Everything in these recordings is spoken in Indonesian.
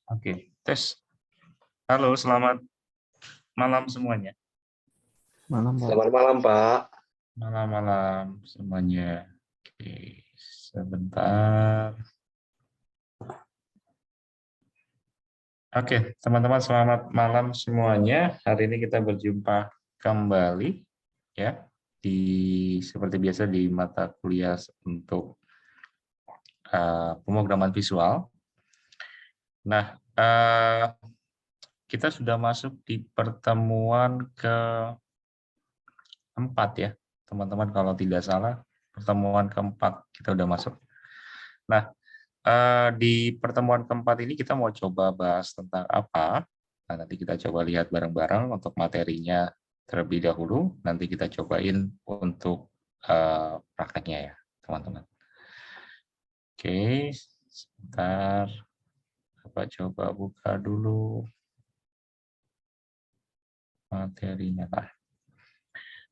Oke, tes. Halo, selamat malam semuanya. Malam, Pak. Selamat malam, Pak. Malam-malam semuanya. Oke, sebentar. Oke, teman-teman selamat malam semuanya. Hari ini kita berjumpa kembali ya seperti biasa di mata kuliah untuk pemrograman visual. Nah, kita sudah masuk di pertemuan keempat ya, teman-teman, kalau tidak salah pertemuan keempat kita udah masuk. Nah, di pertemuan keempat ini kita mau coba bahas tentang apa? Nah, nanti kita coba lihat bareng-bareng untuk materinya terlebih dahulu. Nanti kita cobain untuk prakteknya ya, teman-teman. Oke, sebentar. Coba buka dulu materinya lah.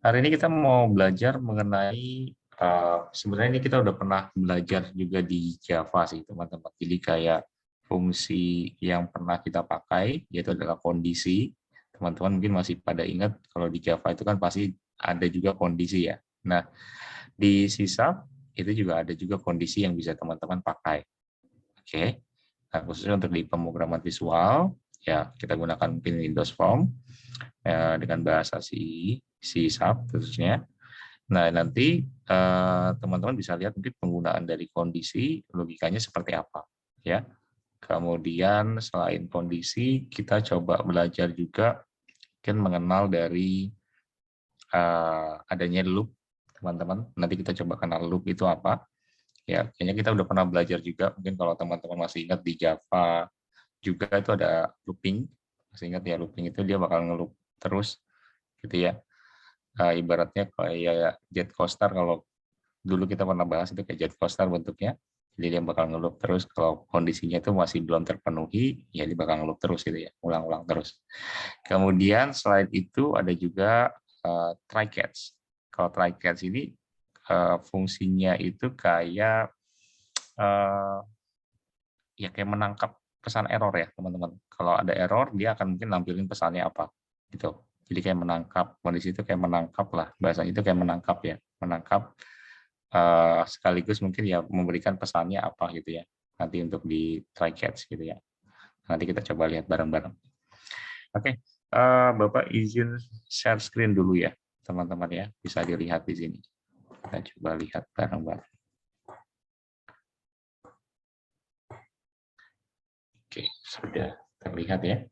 Hari ini kita mau belajar mengenai sebenarnya ini kita udah pernah belajar juga di Java sih, teman-teman. Jadi kayak fungsi yang pernah kita pakai yaitu adalah kondisi. Teman-teman mungkin masih pada ingat kalau di Java itu kan pasti ada juga kondisi ya. Nah, di C# itu juga ada juga kondisi yang bisa teman-teman pakai. Oke. Nah, khususnya untuk di pemrograman visual ya kita gunakan mungkin Windows Form dengan bahasa C# khususnya. Nah, nanti teman-teman bisa lihat mungkin penggunaan dari kondisi, logikanya seperti apa. Ya. Kemudian selain kondisi, kita coba belajar juga mungkin mengenal dari adanya loop, teman-teman. Nanti kita coba kenal loop itu apa. Ya, kayaknya kita udah pernah belajar juga. Mungkin kalau teman-teman masih ingat di Java juga itu ada looping. Masih ingat ya, looping itu dia bakal ngeloop terus, gitu ya. Ibaratnya kayak jet coaster, kalau dulu kita pernah bahas itu kayak jet coaster bentuknya, jadi dia bakal ngeloop terus. Kalau kondisinya itu masih belum terpenuhi, ya dia bakal ngeloop terus gitu ya, ulang-ulang terus. Kemudian selain itu ada juga try catch. Kalau try catch ini fungsinya itu kayak ya kayak menangkap pesan error ya, teman-teman. Kalau ada error, dia akan mungkin nampilin pesannya apa gitu. Jadi kayak menangkap, kondisi itu kayak menangkap lah, bahasanya itu kayak menangkap ya, menangkap sekaligus mungkin ya memberikan pesannya apa gitu ya, nanti untuk di try catch gitu ya. Nanti kita coba lihat bareng-bareng. Oke, Bapak izin share screen dulu ya, teman-teman ya, bisa dilihat di sini. Kita coba lihat bareng-bareng. Oke, sudah terlihat ya.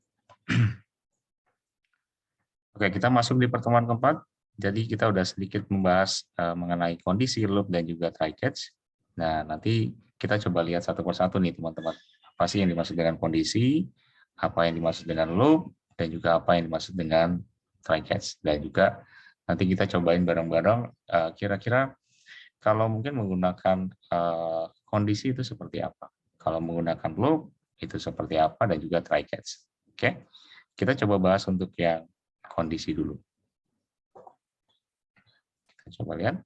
Oke, kita masuk di pertemuan keempat. Jadi kita udah sedikit membahas mengenai kondisi loop dan juga try catch. Nah, nanti kita coba lihat satu persatu nih, teman-teman. Apa sih yang dimaksud dengan kondisi, apa yang dimaksud dengan loop, dan juga apa yang dimaksud dengan try catch. Dan juga nanti kita cobain bareng-bareng kira-kira kalau mungkin menggunakan kondisi itu seperti apa. Kalau menggunakan loop itu seperti apa, dan juga try catch. Oke, kita coba bahas untuk yang kondisi dulu. Kita coba lihat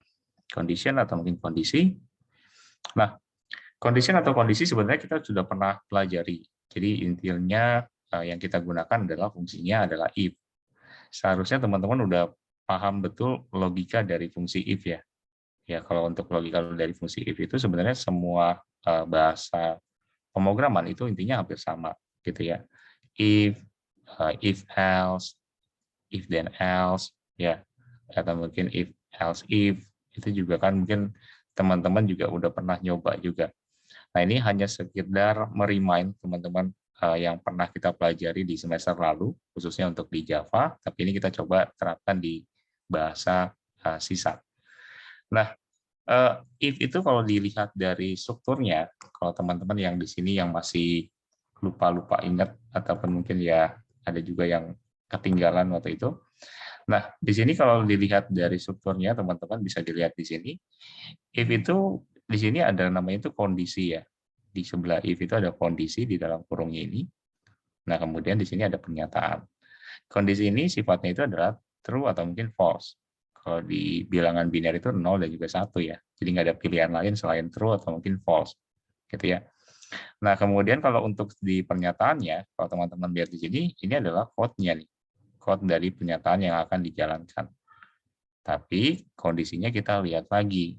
condition atau mungkin kondisi. Nah, condition atau kondisi sebenarnya kita sudah pernah pelajari. Jadi intinya yang kita gunakan adalah fungsinya adalah if. Seharusnya teman-teman udah paham betul logika dari fungsi if ya. Ya, kalau untuk logika dari fungsi if itu sebenarnya semua bahasa pemrograman itu intinya hampir sama gitu ya. If else, if then else, ya, atau mungkin if else if, itu juga kan mungkin teman-teman juga udah pernah nyoba juga. Nah, ini hanya sekedar merimain teman-teman yang pernah kita pelajari di semester lalu, khususnya untuk di Java, tapi ini kita coba terapkan di bahasa C#. Nah, if itu kalau dilihat dari strukturnya, kalau teman-teman yang di sini yang masih lupa-lupa ingat, ataupun mungkin ya ada juga yang ketinggalan waktu itu. Nah, di sini kalau dilihat dari strukturnya, teman-teman bisa dilihat di sini. If itu di sini ada namanya itu kondisi ya. Di sebelah if itu ada kondisi di dalam kurungnya ini. Nah, kemudian di sini ada pernyataan. Kondisi ini sifatnya itu adalah true atau mungkin false. Kalau di bilangan biner itu 0 dan juga 1 ya. Jadi nggak ada pilihan lain selain true atau mungkin false. Gitu ya. Nah, kemudian kalau untuk di pernyataannya, kalau teman-teman lihat di sini, ini adalah code-nya nih. Code dari pernyataan yang akan dijalankan. Tapi kondisinya kita lihat lagi.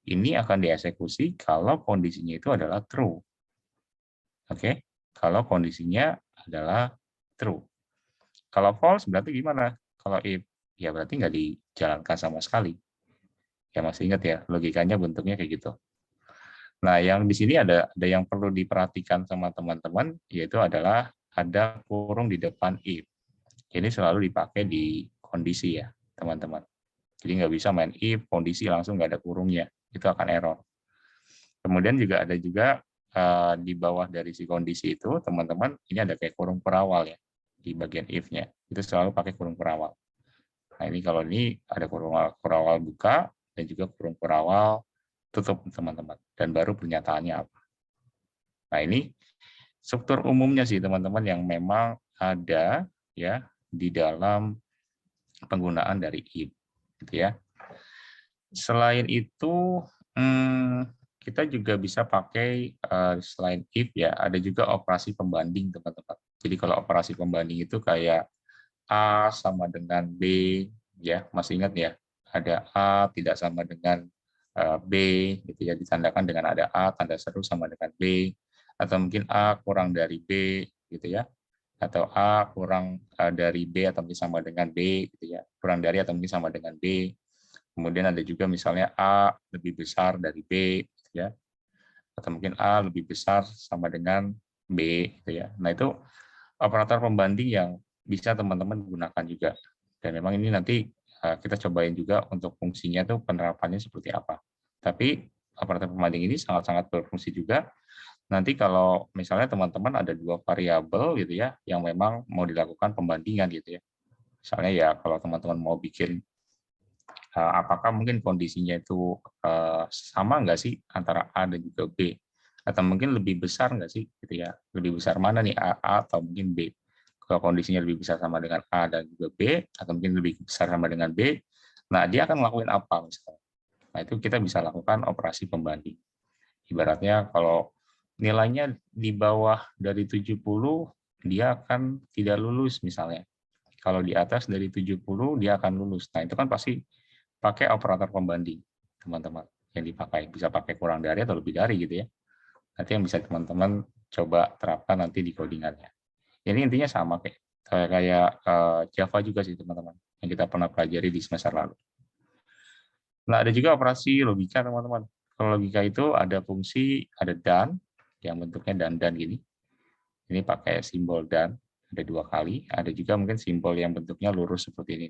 Ini akan dieksekusi kalau kondisinya itu adalah true. Oke? Kalau kondisinya adalah true. Kalau false berarti gimana? Kalau if, ya berarti nggak dijalankan sama sekali. Ya masih ingat ya, logikanya bentuknya kayak gitu. Nah, yang di sini ada yang perlu diperhatikan sama teman-teman, yaitu adalah ada kurung di depan if. Ini selalu dipakai di kondisi ya, teman-teman. Jadi nggak bisa main if, kondisi langsung nggak ada kurungnya. Itu akan error. Kemudian juga ada juga di bawah dari si kondisi itu, teman-teman, ini ada kayak kurung perawal ya, di bagian if-nya. Itu selalu pakai kurung perawal. Nah, ini kalau ini ada kurung perawal buka, dan juga kurung perawal tutup, teman-teman. Dan baru pernyataannya apa. Nah, ini struktur umumnya sih, teman-teman, yang memang ada ya di dalam penggunaan dari if. Gitu ya. Selain itu, kita juga bisa pakai selain if ya, ada juga operasi pembanding, teman-teman. Jadi kalau operasi pembanding itu kayak A sama dengan B, ya masih ingat ya, ada A tidak sama dengan B, gitu ya, ditandakan dengan ada A tanda seru sama dengan B, atau mungkin A kurang dari B, gitu ya, atau A kurang dari B atau mungkin sama dengan B, gitu ya, kurang dari atau mungkin sama dengan B. Kemudian ada juga misalnya A lebih besar dari B, gitu ya, atau mungkin A lebih besar sama dengan B, gitu ya. Nah itu operator pembanding yang bisa teman-teman gunakan juga. Dan memang ini nanti kita cobain juga untuk fungsinya tuh penerapannya seperti apa. Tapi operator pembanding ini sangat-sangat berfungsi juga. Nanti kalau misalnya teman-teman ada dua variabel gitu ya, yang memang mau dilakukan pembandingan gitu ya. Misalnya ya kalau teman-teman mau bikin apakah mungkin kondisinya itu sama nggak sih antara A dan juga B, atau mungkin lebih besar nggak sih gitu ya, lebih besar mana nih A atau mungkin B. Kalau kondisinya lebih besar sama dengan A dan juga B, atau mungkin lebih besar sama dengan B, nah dia akan ngelakuin apa misalnya. Nah itu kita bisa lakukan operasi pembanding. Ibaratnya kalau nilainya di bawah dari 70, dia akan tidak lulus misalnya. Kalau di atas dari 70, dia akan lulus. Nah itu kan pasti pakai operator pembanding, teman-teman, yang dipakai. Bisa pakai kurang dari atau lebih dari gitu ya. Nanti yang bisa teman-teman coba terapkan nanti di codingannya. Ini intinya sama kayak Java juga sih, teman-teman, yang kita pernah pelajari di semester lalu. Nah, ada juga operasi logika, teman-teman. Kalau logika itu ada fungsi, ada dan, yang bentuknya dan gini. Ini pakai simbol dan, ada dua kali. Ada juga mungkin simbol yang bentuknya lurus seperti ini.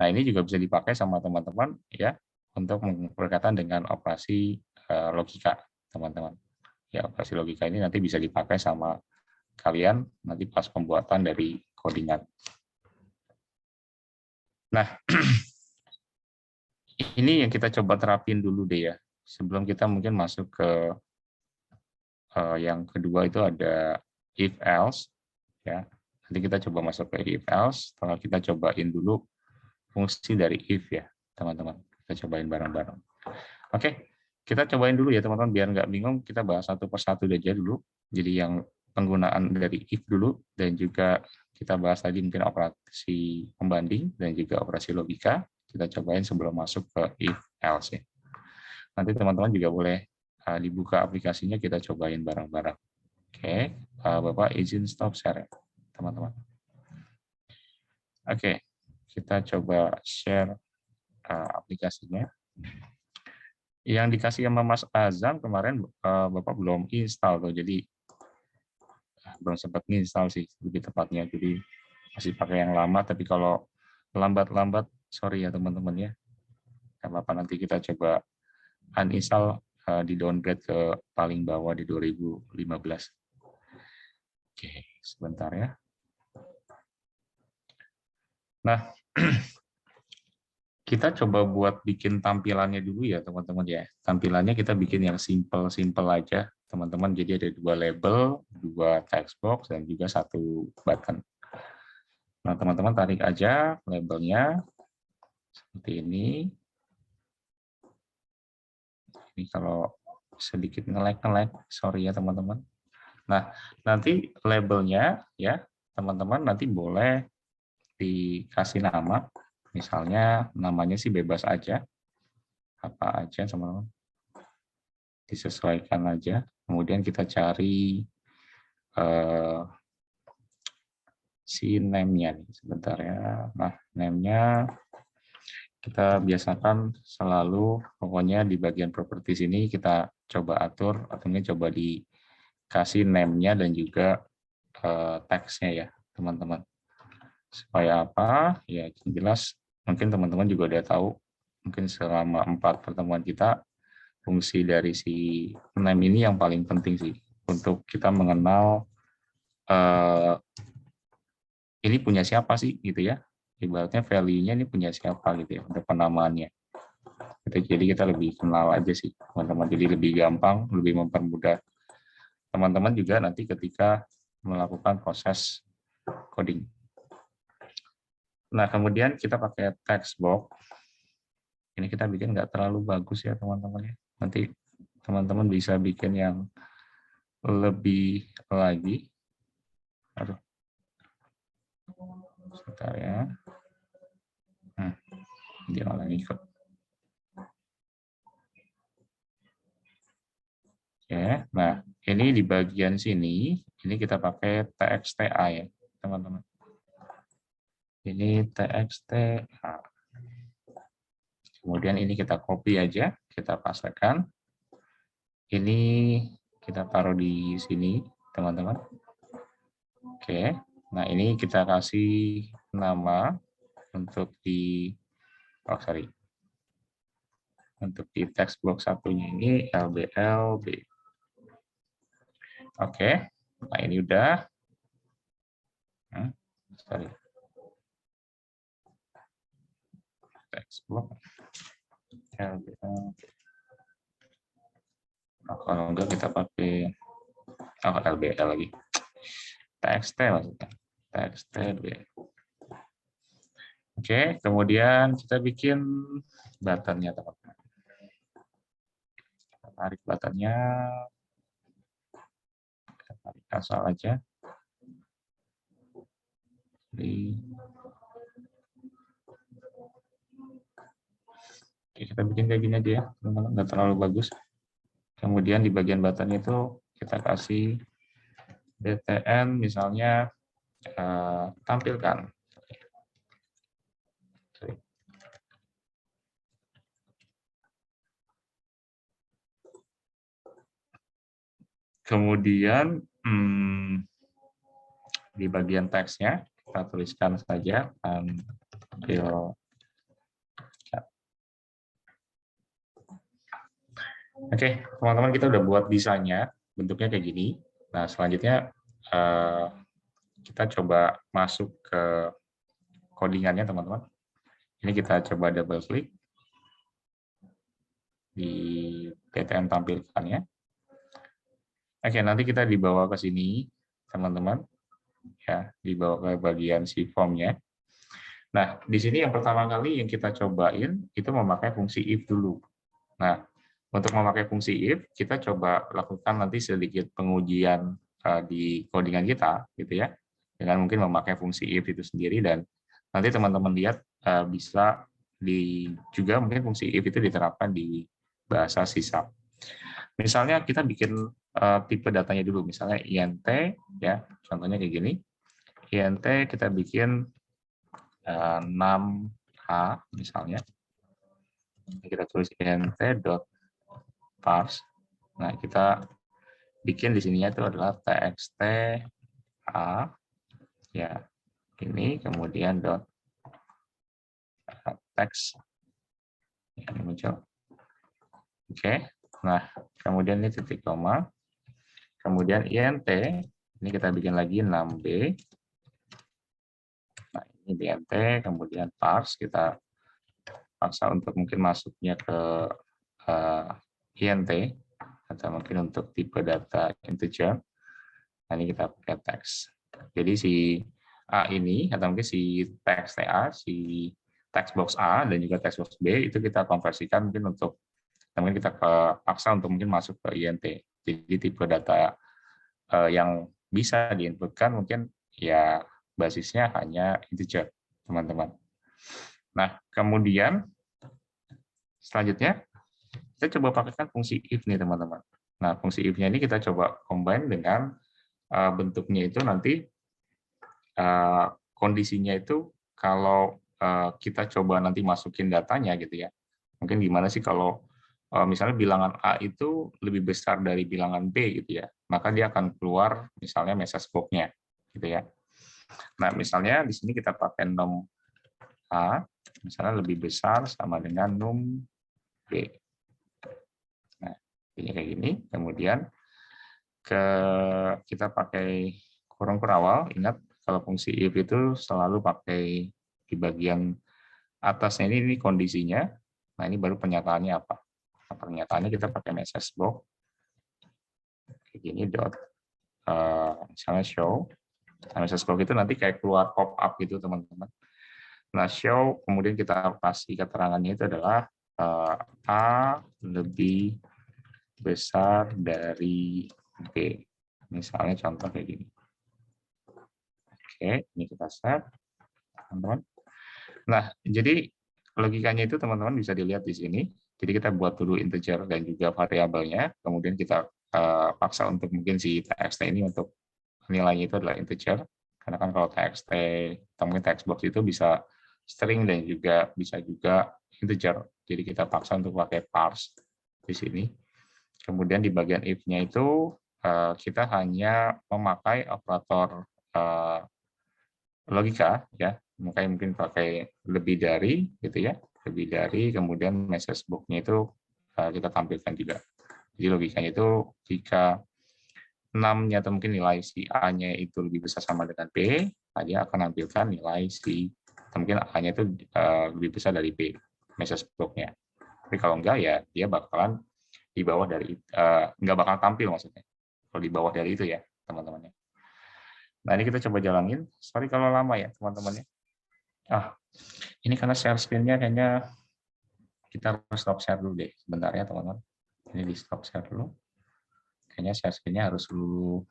Nah, ini juga bisa dipakai sama teman-teman ya untuk berkaitan dengan operasi logika, teman-teman. Ya, operasi logika ini nanti bisa dipakai sama kalian nanti pas pembuatan dari codingan. Nah, ini yang kita coba terapin dulu deh ya. Sebelum kita mungkin masuk ke yang kedua itu ada if else ya. Nanti kita coba masuk ke if else, setelah kita cobain dulu fungsi dari if ya, teman-teman. Kita cobain bareng-bareng. Oke, kita cobain dulu ya teman-teman, biar nggak bingung, kita bahas satu persatu aja dulu. Jadi yang penggunaan dari if dulu, dan juga kita bahas tadi mungkin operasi pembanding, dan juga operasi logika. Kita cobain sebelum masuk ke if else ya. Nanti teman-teman juga boleh dibuka aplikasinya, kita cobain bareng-bareng. Oke, Bapak izin stop share ya, teman-teman. Oke, kita coba share aplikasinya. Yang dikasih sama Mas Azam kemarin Bapak belum install tuh, jadi belum sempat install sih lebih tepatnya. Jadi masih pakai yang lama, tapi kalau lambat-lambat sorry ya teman-teman ya. Nggak apa-apa, nanti kita coba uninstall, di downgrade ke paling bawah di 2015. Oke, sebentar ya. Nah, kita coba buat bikin tampilannya dulu ya teman-teman ya. Tampilannya kita bikin yang simple aja teman-teman. Jadi ada dua label, dua text box, dan juga satu button. Nah teman-teman tarik aja labelnya seperti ini. Ini kalau sedikit nge-lag, sorry ya teman-teman. Nah, nanti labelnya ya teman-teman nanti boleh dikasih nama, misalnya namanya sih bebas aja, apa aja teman-teman, disesuaikan aja. Kemudian kita cari si name-nya nih, sebentar ya. Nah, name-nya kita biasakan selalu, pokoknya di bagian properties ini kita coba atur, atau ini coba dikasih name-nya dan juga teksnya ya, teman-teman. Supaya apa? Ya, jelas mungkin teman-teman juga udah tahu, mungkin selama 4 pertemuan kita, fungsi dari si name ini yang paling penting sih, untuk kita mengenal ini punya siapa sih gitu ya, ibaratnya value-nya ini punya siapa gitu ya, ada penamaannya. Jadi kita lebih kenal aja sih teman-teman, jadi lebih gampang, lebih mempermudah teman-teman juga nanti ketika melakukan proses coding. Nah, kemudian kita pakai text box. Ini kita bikin nggak terlalu bagus ya teman-teman ya. Nanti teman-teman bisa bikin yang lebih lagi. Aduh. Sebentar ya. Dia malah ikut. Oke, nah ini di bagian sini, ini kita pakai txta ya teman-teman. Ini txta. Kemudian ini kita copy aja, kita pastekan. Ini kita taruh di sini, teman-teman. Oke, nah ini kita kasih nama untuk di, untuk di text box satunya ini LBLB. Oke, nah ini udah. Text box LBLB. Nah, kalau enggak kita pakai LBL lagi. TXT maksudnya. TXT. Oke, kemudian kita bikin button-nya teman-teman. Kita tarik button-nya. Kita tarik asal aja. Oke, kita bikin kayak gini aja ya, teman-teman. Nggak terlalu bagus. Kemudian di bagian button itu kita kasih DTN misalnya tampilkan. Kemudian di bagian teksnya kita tuliskan saja tampil. Oke, teman-teman, kita udah buat desainnya, bentuknya kayak gini. Nah, selanjutnya kita coba masuk ke codingannya, teman-teman. Ini kita coba double klik di TTN tampilkannya. Oke, nanti kita dibawa ke sini, teman-teman. Ya, dibawa ke bagian si formnya. Nah, di sini yang pertama kali yang kita cobain itu memakai fungsi if dulu. Nah, untuk memakai fungsi if, kita coba lakukan nanti sedikit pengujian di codingan kita, gitu ya, dengan mungkin memakai fungsi if itu sendiri, dan nanti teman-teman lihat bisa juga mungkin fungsi if itu diterapkan di bahasa C#. Misalnya kita bikin tipe datanya dulu, misalnya int, ya, contohnya kayak gini, int kita bikin 6h misalnya, kita tulis int.parse. Nah, kita bikin di sininya itu adalah txt a, ya, ini kemudian dot text yang muncul. Oke, nah kemudian ini titik koma, kemudian int ini kita bikin lagi 6b. Nah, ini di int, kemudian parse kita paksa untuk mungkin masuknya ke int atau mungkin untuk tipe data integer. Nah, ini kita pakai teks. Jadi si A ini atau mungkin si teks A, si text box A dan juga text box B itu kita konversikan mungkin untuk Kemudian kita paksa untuk mungkin masuk ke INT. Jadi tipe data yang bisa diinputkan mungkin ya basisnya hanya integer, teman-teman. Nah, kemudian selanjutnya kita coba pakaikan fungsi if nih, teman-teman. Nah, fungsi if-nya ini kita coba combine dengan bentuknya itu nanti kondisinya itu kalau kita coba nanti masukin datanya gitu ya. Mungkin gimana sih kalau misalnya bilangan A itu lebih besar dari bilangan B gitu ya, maka dia akan keluar misalnya message box-nya gitu ya. Nah, misalnya di sini kita pakai num A, misalnya lebih besar sama dengan num B. Nah, ini kayak gini. Kemudian kita pakai kurung perawal. Ingat kalau fungsi if itu selalu pakai di bagian atasnya ini kondisinya. Nah, ini baru pernyataannya apa? Nah, pernyataannya kita pakai message box kayak gini dot misalnya show. Nah, message box itu nanti kayak keluar pop up gitu, teman-teman. Nah, show kemudian kita kasih keterangannya itu adalah A lebih besar dari B. Misalnya contoh kayak gini. Oke, ini kita set, teman-teman. Nah, jadi logikanya itu teman-teman bisa dilihat di sini. Jadi kita buat dulu integer dan juga variabelnya, kemudian kita paksa untuk mungkin si txt ini untuk nilainya itu adalah integer. Karena kan kalau txt, mungkin text box itu bisa string dan juga bisa juga integer. Jadi kita paksa untuk pakai parse di sini. Kemudian di bagian if-nya itu kita hanya memakai operator logika ya, makanya mungkin pakai lebih dari gitu ya, lebih dari, kemudian message box-nya itu kita tampilkan juga. Jadi logikanya itu jika 6-nya atau mungkin nilai si A-nya itu lebih besar sama dengan B, nah dia akan nampilkan nilai si atau mungkin A-nya itu lebih besar dari B, message box-nya. Tapi kalau enggak ya dia bakalan di bawah dari enggak bakal tampil maksudnya. Kalau di bawah dari itu ya, teman-teman. Nah, ini kita coba jalanin. Sorry kalau lama ya, teman-teman. Ini karena share screen-nya kayaknya kita harus stop share dulu deh. Sebentar ya, teman-teman. Ini di stop share dulu. Kayaknya share screen-nya harus dulu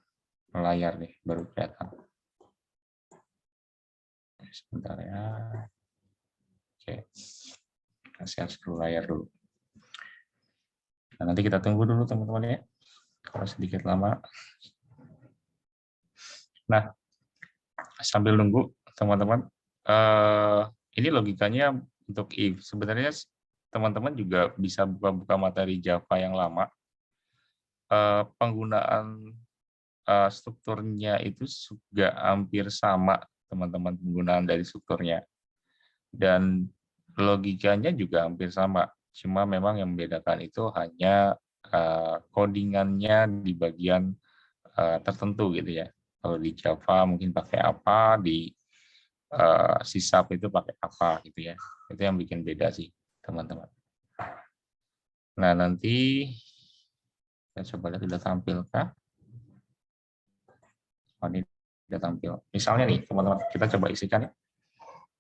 layar nih, baru kelihatan. Sebentar ya. Oke. Kita share dulu layar dulu. Nah, nanti kita tunggu dulu, teman-teman ya. Kalau sedikit lama. Nah, sambil nunggu, teman-teman, ini logikanya untuk if. Sebenarnya teman-teman juga bisa buka-buka materi Java yang lama. Penggunaan strukturnya itu juga hampir sama, teman-teman, penggunaan dari strukturnya. Dan logikanya juga hampir sama. Cuma memang yang membedakan itu hanya codingannya di bagian tertentu gitu ya. Kalau di Java mungkin pakai apa, di C# itu pakai apa gitu ya. Itu yang bikin beda sih, teman-teman. Nah, nanti kita coba lihat sudah tampilkah. Oh, ini sudah tampil. Misalnya nih, teman-teman, kita coba isikan ya.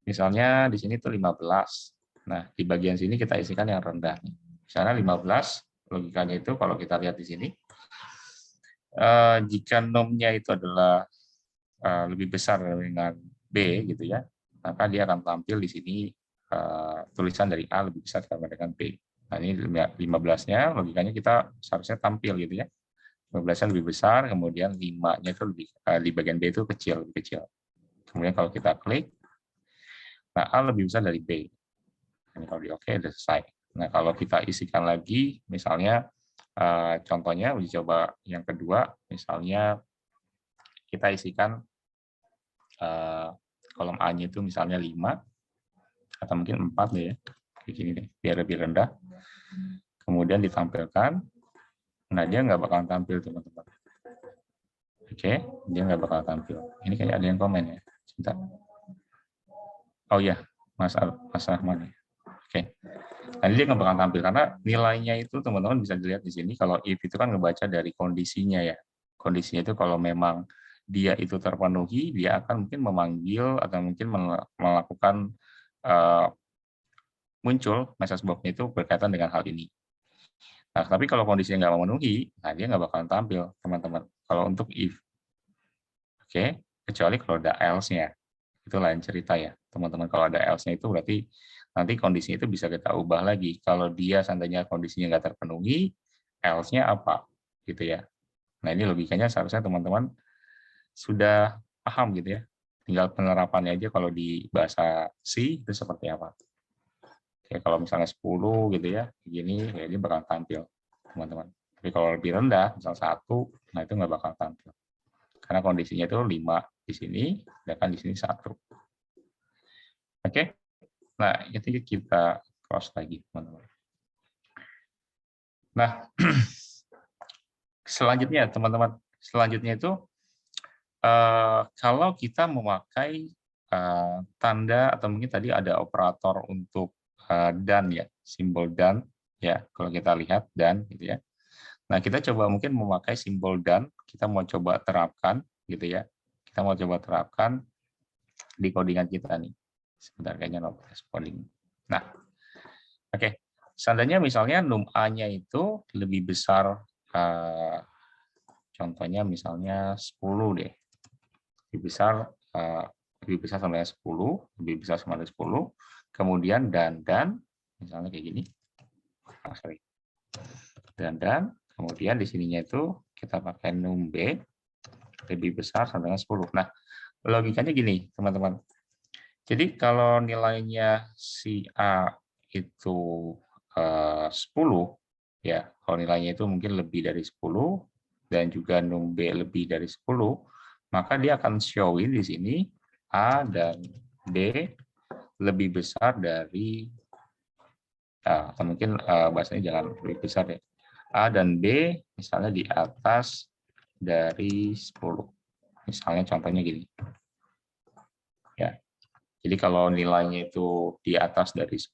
Misalnya di sini tuh 15. Nah, di bagian sini kita isikan yang rendah. Misalnya 15, logikanya itu kalau kita lihat di sini, jika num-nya itu adalah lebih besar dengan B gitu ya, maka dia akan tampil di sini tulisan dari A lebih besar sama dengan B. Nah, ini 15-nya logikanya kita seharusnya tampil gitu ya. 15-nya lebih besar, kemudian 5-nya itu lebih di bagian B itu kecil, lebih kecil. Kemudian kalau kita klik, nah A lebih besar dari B. Ini kalau di oke, udah selesai. Nah, kalau kita isikan lagi, misalnya contohnya uji coba yang kedua, misalnya kita isikan kolom A-nya itu misalnya 5, atau mungkin 4 deh ya, kayak gini deh, biar lebih rendah. Kemudian ditampilkan, nah dia nggak bakal tampil, teman-teman. Oke, dia nggak bakal tampil. Ini kayak ada yang komen ya, sebentar. Oh ya, Mas Rahman ya. Oke. Nah, dia nggak bakal tampil karena nilainya itu teman-teman bisa dilihat di sini. Kalau if itu kan ngebaca dari kondisinya ya. Kondisinya itu kalau memang dia itu terpenuhi, dia akan mungkin memanggil atau mungkin melakukan muncul message box-nya itu berkaitan dengan hal ini. Nah, tapi kalau kondisinya nggak memenuhi, nah dia nggak bakalan tampil, teman-teman. Kalau untuk if. Oke, kecuali kalau ada else-nya. Itu lain cerita ya, teman-teman. Kalau ada else-nya itu berarti nanti kondisinya itu bisa kita ubah lagi. Kalau dia seandainya kondisinya nggak terpenuhi, else-nya apa? Gitu ya. Nah, ini logikanya seharusnya teman-teman sudah paham gitu ya. Tinggal penerapannya aja kalau di bahasa C itu seperti apa. Oke, kalau misalnya 10 gitu ya, begini, ya ini bakal tampil, teman-teman. Tapi kalau lebih rendah, misal 1, nah itu nggak bakal tampil. Karena kondisinya itu 5 di sini, sedangkan di sini 1. Oke, nah itu kita cross lagi, teman-teman. Nah, selanjutnya, teman-teman, selanjutnya itu kalau kita memakai tanda atau mungkin tadi ada operator untuk dan ya, simbol dan ya, kalau kita lihat dan gitu ya. Nah, kita coba mungkin memakai simbol dan, kita mau coba terapkan gitu ya. Kita mau coba terapkan di codingan kita nih. Sebentar, kayaknya not responding. Nah, oke. Seandainya misalnya num A-nya itu lebih besar, contohnya misalnya 10 deh. Lebih besar sama dengan 10, lebih besar sama dengan 10. Kemudian dan misalnya kayak gini. Sorry. Dan kemudian di sininya itu kita pakai num B lebih besar sama dengan 10. Nah, logikanya gini, teman-teman. Jadi kalau nilainya si A itu 10, ya, kalau nilainya itu mungkin lebih dari 10 dan juga num B lebih dari 10, maka dia akan showin di sini A dan B lebih besar dari, atau mungkin bahasanya jangan lebih besar deh. A dan B misalnya di atas dari 10. Misalnya contohnya gini. Ya. Jadi kalau nilainya itu di atas dari 10,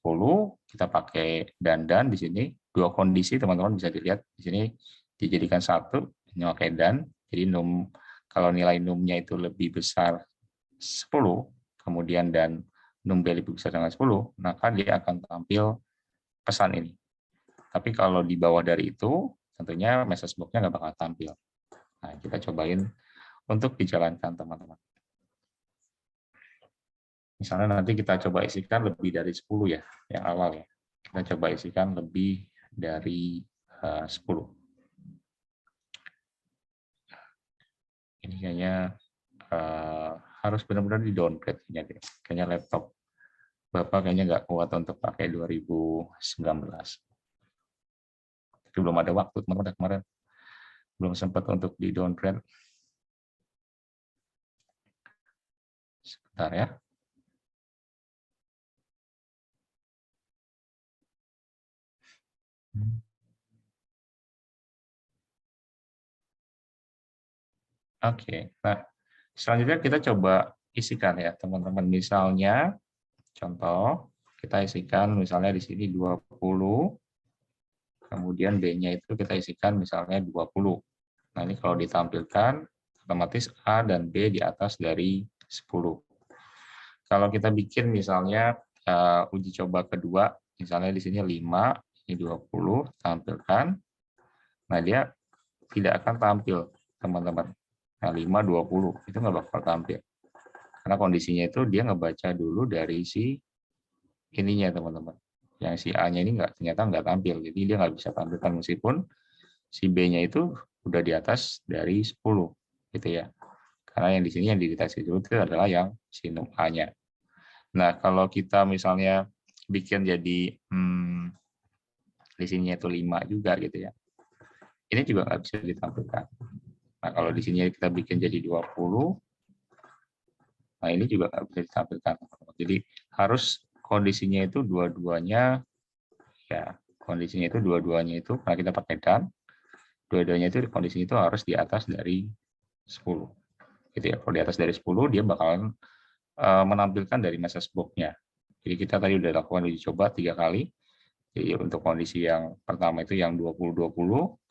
kita pakai dan di sini. Dua kondisi teman-teman bisa dilihat. Di sini dijadikan satu, ini pakai dan. Jadi kalau nilai num-nya itu lebih besar 10, kemudian dan num B lebih besar dengan 10, maka dia akan tampil pesan ini. Tapi kalau di bawah dari itu, tentunya message box-nya nggak bakal tampil. Nah, kita cobain untuk dijalankan, teman-teman. Misalnya nanti kita coba isikan lebih dari 10 ya, yang awal ya. Kita coba isikan lebih dari 10. Ini kayaknya harus benar-benar di downgrade kayaknya laptop Bapak kayaknya nggak kuat untuk pakai 2019. Tapi belum ada waktu, teman-teman, kemarin belum sempat untuk di downgrade. Sebentar ya. Oke, nah selanjutnya kita coba isikan ya teman-teman. Misalnya, contoh, kita isikan misalnya di sini 20, kemudian B-nya itu kita isikan misalnya 20. Nah ini kalau ditampilkan, otomatis A dan B di atas dari 10. Kalau kita bikin misalnya uji coba kedua, misalnya di sini 5, ini 20, tampilkan. Nah dia tidak akan tampil, teman-teman. Nah 5, 20, itu nggak bakal tampil. Karena kondisinya itu dia ngebaca dulu dari si ininya, teman-teman. Yang si A-nya ini ternyata nggak tampil, jadi dia nggak bisa tampilkan meskipun si B-nya itu udah di atas dari 10, gitu ya. Karena yang di sini yang dideteksi dulu itu adalah yang si num A-nya. Nah, kalau kita misalnya bikin jadi di sini itu 5 juga gitu ya. Ini juga nggak bisa ditampilkan. Nah, kalau di sini kita bikin jadi 20, nah ini juga nggak bisa ditampilkan. Jadi harus kondisinya itu dua-duanya, ya kondisinya itu dua-duanya itu, karena kita pakai dan, dua-duanya itu kondisinya itu harus di atas dari 10. Gitu ya. Kalau di atas dari 10, dia bakalan menampilkan dari message box-nya. Jadi kita tadi udah lakukan uji coba 3 kali. Jadi untuk kondisi yang pertama itu yang 20-20,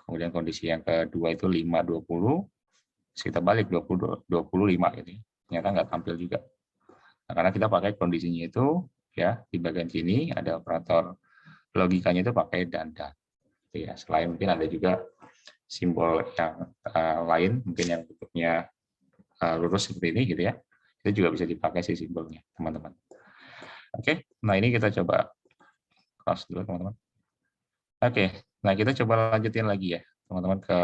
kemudian kondisi yang kedua itu 5-20, kita balik 20-25 gitu. Ternyata nggak tampil juga. Nah, karena kita pakai kondisinya itu ya di bagian sini ada operator logikanya itu pakai dan. Gitu ya. Selain mungkin ada juga simbol yang lain, mungkin yang bentuknya lurus seperti ini gitu ya. Itu juga bisa dipakai sih simbolnya, teman-teman. Oke, nah ini kita coba close dulu, teman-teman. Oke, nah kita coba lanjutin lagi ya, teman-teman, ke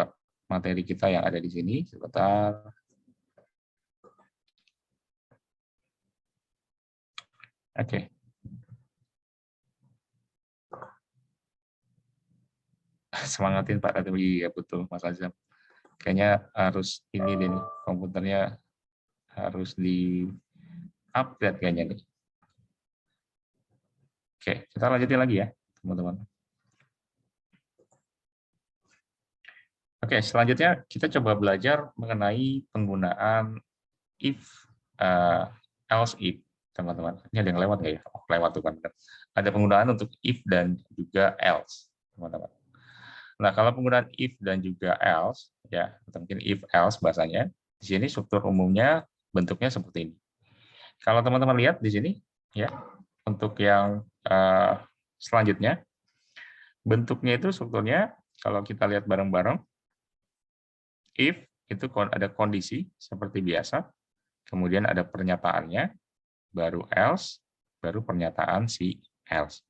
materi kita yang ada di sini. Sebentar. Oke. Semangatin Pak Ratwi, ya betul Mas Azam. Kayaknya harus ini deh nih, komputernya harus di-upgrade kayaknya nih. Oke, kita lanjutin lagi ya, teman-teman. Oke, selanjutnya kita coba belajar mengenai penggunaan if, else if, teman-teman. Ini ada yang lewat nggak ya? Oh, lewat tuh kan. Ada penggunaan untuk if dan juga else, teman-teman. Nah, kalau penggunaan if dan juga else, ya, atau mungkin if else bahasanya, di sini struktur umumnya bentuknya seperti ini. Kalau teman-teman lihat di sini, ya, untuk yang selanjutnya, bentuknya itu strukturnya, kalau kita lihat bareng-bareng, if itu ada kondisi seperti biasa, kemudian ada pernyataannya, baru else, baru pernyataan si else.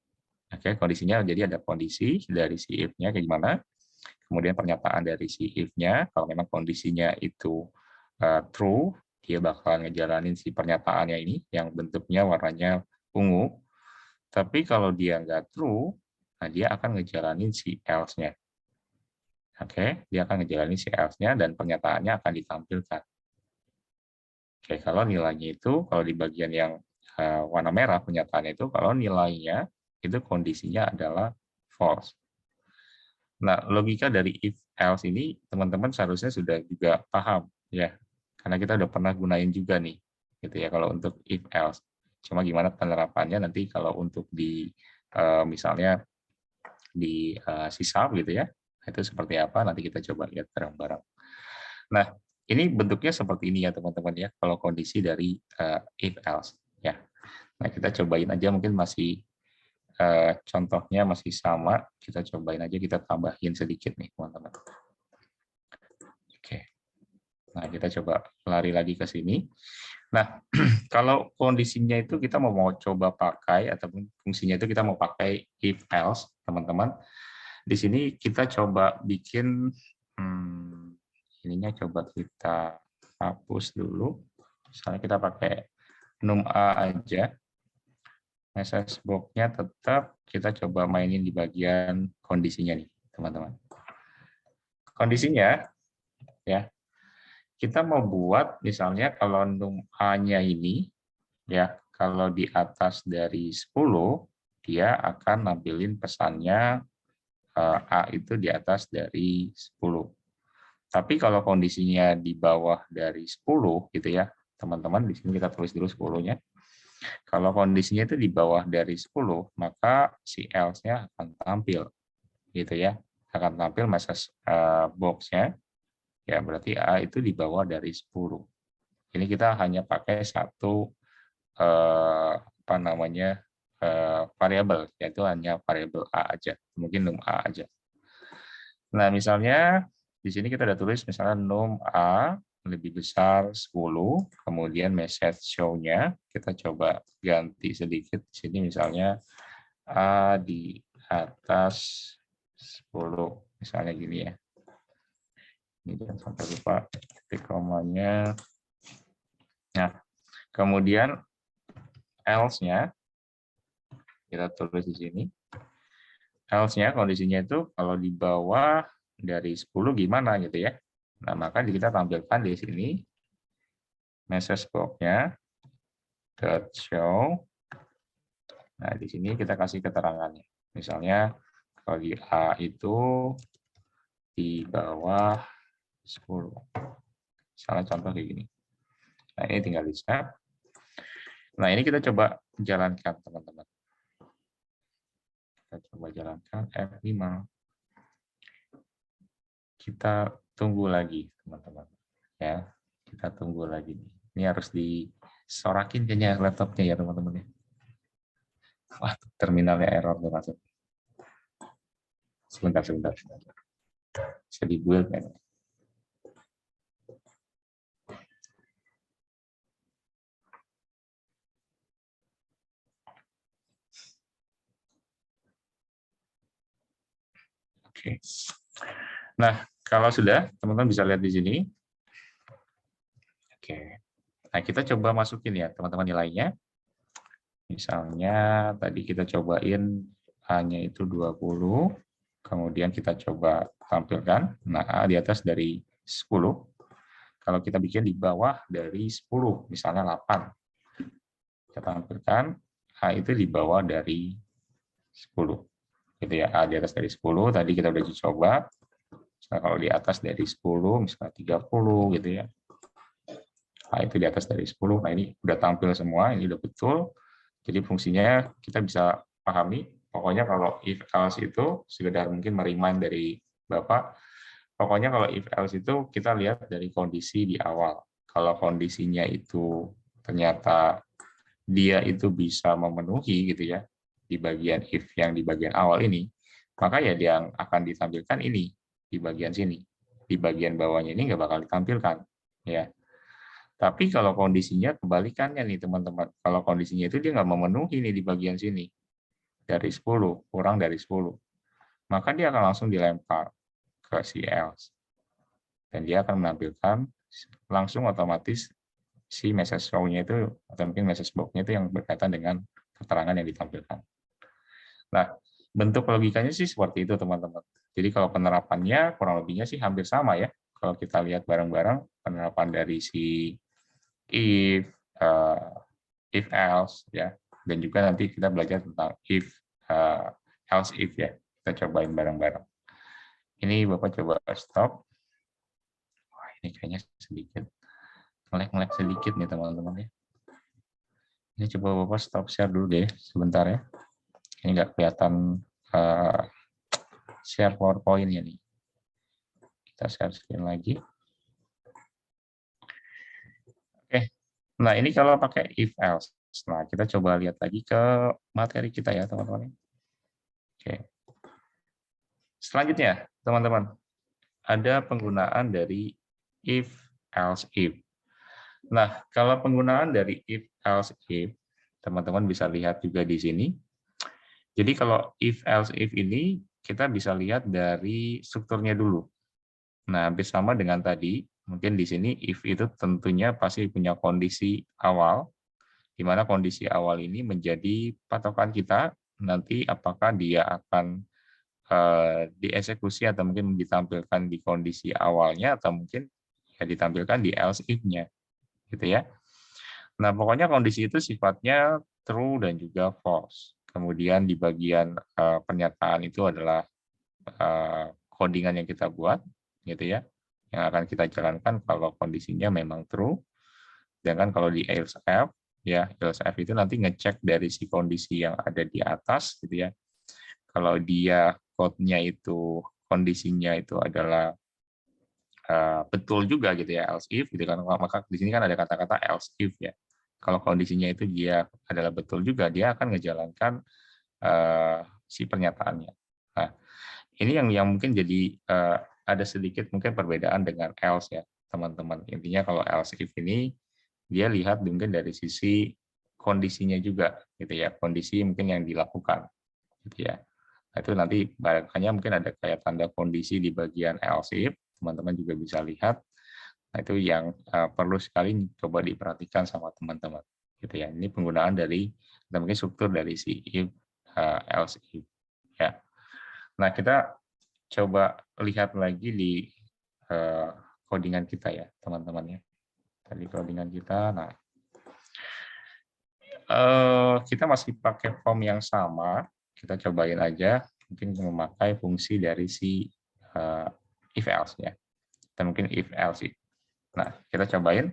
Oke, kondisinya jadi ada kondisi dari si if-nya kayak gimana, kemudian pernyataan dari si if-nya, kalau memang kondisinya itu true, dia bakal ngejalanin si pernyataannya ini, yang bentuknya warnanya ungu, tapi kalau dia nggak true, nah dia akan ngejalanin si else-nya. Oke, dia akan ngejalanin si else-nya dan pernyataannya akan ditampilkan. Oke, kalau nilainya itu, kalau di bagian yang warna merah pernyataan itu, kalau nilainya itu kondisinya adalah false. Nah, logika dari if else ini teman-teman seharusnya sudah juga paham ya, karena kita udah pernah gunain juga nih, gitu ya kalau untuk if else. Cuma gimana penerapannya nanti kalau untuk di misalnya di sisal gitu ya, itu seperti apa nanti kita coba lihat bareng-bareng. Nah, ini bentuknya seperti ini ya teman-teman ya, kalau kondisi dari if else ya. Nah, kita cobain aja mungkin masih contohnya masih sama, kita cobain aja kita tambahin sedikit nih teman-teman. Oke. Nah, kita coba lari lagi ke sini. Nah, kalau kondisinya itu kita mau coba pakai ataupun fungsinya itu kita mau pakai if else, teman-teman. Di sini kita coba bikin ininya coba kita hapus dulu. Misalnya kita pakai num a aja. Message box-nya tetap kita coba mainin di bagian kondisinya nih, teman-teman. Kondisinya ya. Kita mau buat misalnya kalau num a-nya ini ya, kalau di atas dari 10 dia akan nampilin pesannya A itu di atas dari 10. Tapi kalau kondisinya di bawah dari 10 gitu ya, teman-teman, di sini kita tulis dulu 10-nya. Kalau kondisinya itu di bawah dari 10, maka si else-nya akan tampil gitu ya. Akan tampil message box-nya. Ya, berarti A itu di bawah dari 10. Ini kita hanya pakai satu apa namanya variabel, yaitu hanya variabel A aja, mungkin num A aja. Nah, misalnya di sini kita udah tulis misalnya num A lebih besar 10, kemudian message show-nya kita coba ganti sedikit di sini misalnya A di atas 10, misalnya gini ya. Ini jangan sampai lupa titik komanya. Nah, kemudian else-nya kita tulis di sini. Else-nya kondisinya itu kalau di bawah dari 10 gimana gitu ya. Nah, maka kita tampilkan di sini message box-nya .show. Nah, di sini kita kasih keterangannya. Misalnya kalau di A itu di bawah 10. Misalnya contoh kayak gini. Nah, ini tinggal di-snap. Nah, ini kita coba jalankan, teman-teman. Kita coba jalankan F5. Kita tunggu lagi, teman-teman. Ya, kita tunggu lagi. Ini harus disorakin kayaknya laptopnya ya, teman-teman. Wah, terminalnya error tuh masuk. Sebentar. Bisa di-build ya. Oke. Nah, kalau sudah, teman-teman bisa lihat di sini. Oke. Nah, kita coba masukin ya, teman-teman, nilainya. Misalnya, tadi kita cobain A-nya itu 20, kemudian kita coba tampilkan. Nah, A di atas dari 10. Kalau kita bikin di bawah dari 10, misalnya 8. Kita tampilkan, A itu di bawah dari 10. Gitu ya, A di atas dari 10, tadi kita udah coba. Misalnya kalau di atas dari 10, misalnya 30 gitu ya. Nah, itu di atas dari 10. Nah, ini udah tampil semua, ini udah betul. Jadi fungsinya kita bisa pahami. Pokoknya kalau if else itu sekedar mungkin merimain dari Bapak. Pokoknya kalau if else itu kita lihat dari kondisi di awal. Kalau kondisinya itu ternyata dia itu bisa memenuhi gitu ya di bagian if yang di bagian awal ini, maka ya dia akan ditampilkan ini di bagian sini. Di bagian bawahnya ini nggak bakal ditampilkan ya. Tapi kalau kondisinya kebalikannya nih teman-teman, kalau kondisinya itu dia nggak memenuhi nih di bagian sini, dari 10, kurang dari 10, maka dia akan langsung dilempar ke si else. Dan dia akan menampilkan langsung otomatis si message show-nya itu, atau mungkin message box-nya itu yang berkaitan dengan keterangan yang ditampilkan. Nah, bentuk logikanya sih seperti itu teman-teman. Jadi kalau penerapannya kurang lebihnya sih hampir sama ya. Kalau kita lihat bareng-bareng penerapan dari si if, if else ya, dan juga nanti kita belajar tentang if else if ya. Kita cobain bareng-bareng. Ini Bapak coba stop. Wah, ini kayaknya sedikit ngelek-ngelek sedikit nih teman-teman ya. Ini coba Bapak stop share dulu deh sebentar ya. Ini nggak kelihatan share PowerPoint ya nih. Kita share screen lagi. Oke. Nah, ini kalau pakai if else. Nah, kita coba lihat lagi ke materi kita ya, teman-teman. Oke. Selanjutnya, teman-teman, ada penggunaan dari if else if. Nah, kalau penggunaan dari if else if, teman-teman bisa lihat juga di sini. Jadi kalau if else if ini kita bisa lihat dari strukturnya dulu. Nah, hampir sama dengan tadi. Mungkin di sini if itu tentunya pasti punya kondisi awal, di mana kondisi awal ini menjadi patokan kita nanti apakah dia akan dieksekusi atau mungkin ditampilkan di kondisi awalnya atau mungkin ya ditampilkan di else if-nya, gitu ya. Nah, pokoknya kondisi itu sifatnya true dan juga false. Kemudian di bagian pernyataan itu adalah codingan yang kita buat, gitu ya, yang akan kita jalankan kalau kondisinya memang true. Sedangkan kalau di else if, ya else if itu nanti ngecek dari si kondisi yang ada di atas, gitu ya. Kalau dia code-nya itu kondisinya itu adalah betul juga gitu ya else if, gitu kan, maka di sini kan ada kata-kata else if ya. Kalau kondisinya itu dia adalah betul juga, dia akan ngejalankan si pernyataannya. Nah, ini yang mungkin jadi ada sedikit mungkin perbedaan dengan else ya, teman-teman. Intinya kalau else if ini dia lihat mungkin dari sisi kondisinya juga gitu ya, kondisi mungkin yang dilakukan gitu ya. Nah, itu nanti makanya mungkin ada kayak tanda kondisi di bagian else if, teman-teman juga bisa lihat. Nah, itu yang perlu sekali coba diperhatikan sama teman-teman gitu ya. Ini penggunaan dari atau mungkin struktur dari si if else if ya. Nah, kita coba lihat lagi di codingan kita ya, teman-teman ya. Tadi codingan kita, nah kita masih pakai form yang sama. Kita cobain aja, mungkin memakai fungsi dari si if else ya, atau mungkin if else if. Nah, kita cobain.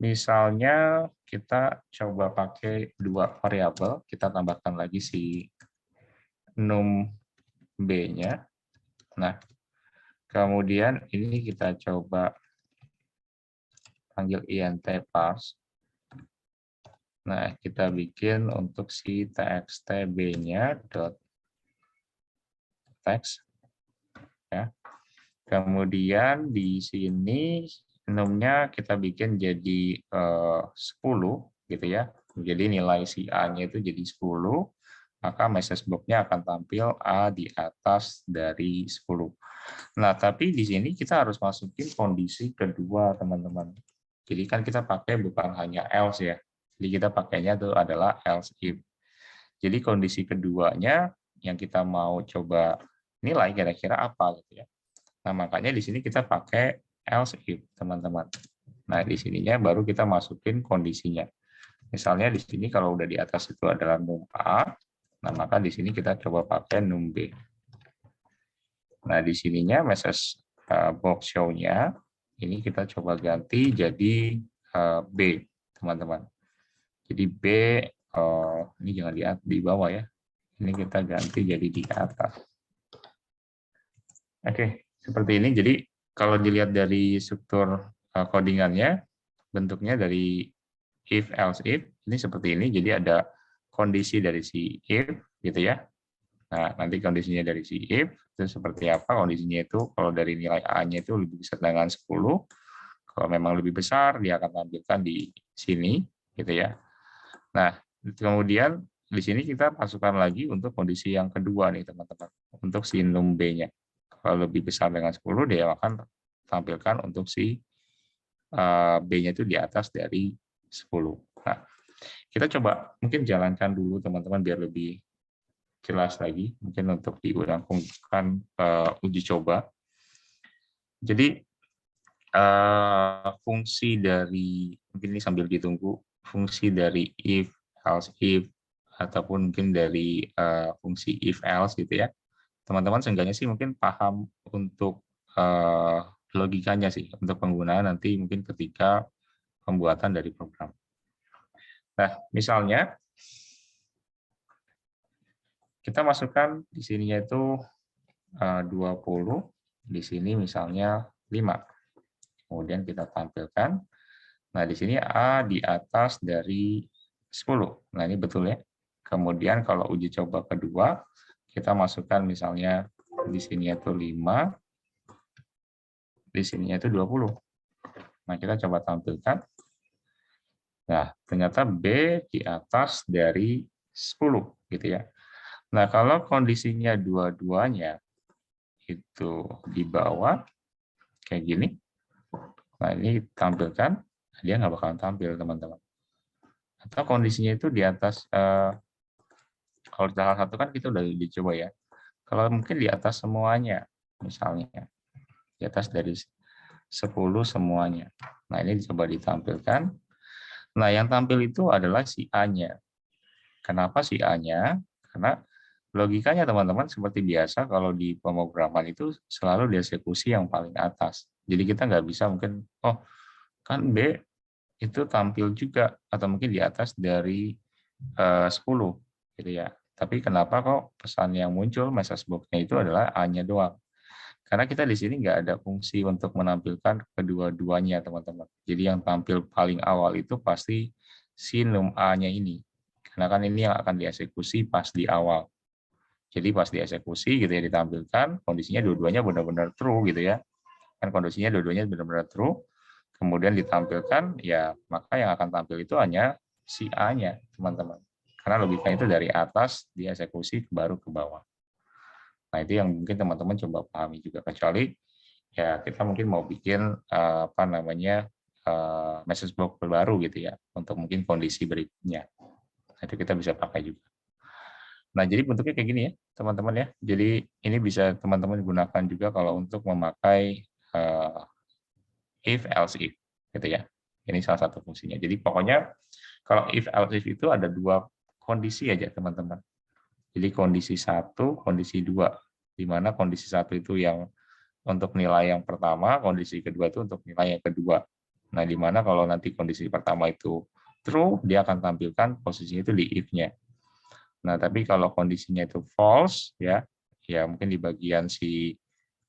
Misalnya kita coba pakai dua variabel, kita tambahkan lagi si num b-nya. Nah, kemudian ini kita coba panggil int parse. Nah, kita bikin untuk si txt b-nya dot text. ya. Kemudian di sini num-nya kita bikin jadi 10 gitu ya. Jadi nilai si A-nya itu jadi 10, maka message box-nya akan tampil A di atas dari 10. Nah, tapi di sini kita harus masukin kondisi kedua, teman-teman. Jadi kan kita pakai bukan hanya else ya. Jadi kita pakainya itu adalah else if. Jadi kondisi keduanya yang kita mau coba nilai kira-kira apa gitu ya. Nah, makanya di sini kita pakai else if, teman-teman. Nah, di sininya baru kita masukin kondisinya. Misalnya di sini kalau udah di atas itu adalah num A, nah maka di sini kita coba pakai num B. Nah, di sininya message box show-nya ini kita coba ganti jadi B, teman-teman. Jadi B ini jangan di bawah ya. Ini kita ganti jadi di atas. Oke, seperti ini. Jadi kalau dilihat dari struktur codingannya, bentuknya dari if, else, if, ini seperti ini. Jadi ada kondisi dari si if, gitu ya. Nah, nanti kondisinya dari si if, itu seperti apa kondisinya itu. Kalau dari nilai A-nya itu lebih besar dengan 10, kalau memang lebih besar, dia akan tampilkan di sini, gitu ya. Nah, kemudian di sini kita masukkan lagi untuk kondisi yang kedua nih, teman-teman. Untuk si num B-nya. Kalau lebih besar dengan 10, dia akan tampilkan untuk si B-nya itu di atas dari 10. Nah, kita coba mungkin jalankan dulu, teman-teman, biar lebih jelas lagi. Mungkin untuk diulang-ulang uji coba. Jadi, fungsi dari, mungkin ini sambil ditunggu, fungsi dari if, else if, ataupun mungkin dari fungsi if else gitu ya. Teman-teman seenggaknya sih mungkin paham untuk logikanya sih, untuk penggunaan nanti mungkin ketika pembuatan dari program. Nah, misalnya kita masukkan di sininya itu 20, di sini misalnya 5. Kemudian kita tampilkan. Nah, di sini A di atas dari 10. Nah, ini betul ya. Kemudian kalau uji coba kedua, kita masukkan misalnya di sini itu 5, di sini itu 20. Nah, kita coba tampilkan. Nah, ternyata B di atas dari 10 gitu ya. Nah, kalau kondisinya dua-duanya itu di bawah kayak gini. Nah, ini tampilkan, dia nggak bakalan tampil, teman-teman. Atau kondisinya itu di atas, kalau salah satu kan kita udah dicoba ya. Kalau mungkin di atas semuanya, misalnya. Di atas dari 10 semuanya. Nah, ini coba ditampilkan. Nah, yang tampil itu adalah si A-nya. Kenapa si A-nya? Karena logikanya teman-teman seperti biasa kalau di pemrograman itu selalu dieksekusi yang paling atas. Jadi kita nggak bisa mungkin, oh kan B itu tampil juga atau mungkin di atas dari 10 gitu ya. Tapi kenapa kok pesan yang muncul message box-nya itu adalah A-nya doang? Karena kita di sini nggak ada fungsi untuk menampilkan kedua-duanya, teman-teman. Jadi yang tampil paling awal itu pasti si num A-nya ini. Karena kan ini yang akan dieksekusi pas di awal. Jadi pas dieksekusi gitu ya ditampilkan, kondisinya dua-duanya benar-benar true gitu ya. Kan kondisinya dua-duanya benar-benar true. Kemudian ditampilkan, ya maka yang akan tampil itu hanya si A-nya, teman-teman. Karena logikanya itu dari atas dieksekusi baru ke bawah. Nah, itu yang mungkin teman-teman coba pahami juga, kecuali ya kita mungkin mau bikin apa namanya message box baru gitu ya untuk mungkin kondisi berikutnya. Nah, itu kita bisa pakai juga. Nah, jadi bentuknya kayak gini ya, teman-teman ya. Jadi ini bisa teman-teman gunakan juga kalau untuk memakai if else if gitu ya. Ini salah satu fungsinya. Jadi pokoknya kalau if else if itu ada dua kondisi aja, teman-teman. Jadi kondisi 1, kondisi 2. Di mana kondisi 1 itu yang untuk nilai yang pertama, kondisi kedua itu untuk nilai yang kedua. Nah, di mana kalau nanti kondisi pertama itu true, dia akan tampilkan posisinya itu di if-nya. Nah, tapi kalau kondisinya itu false, ya mungkin di bagian si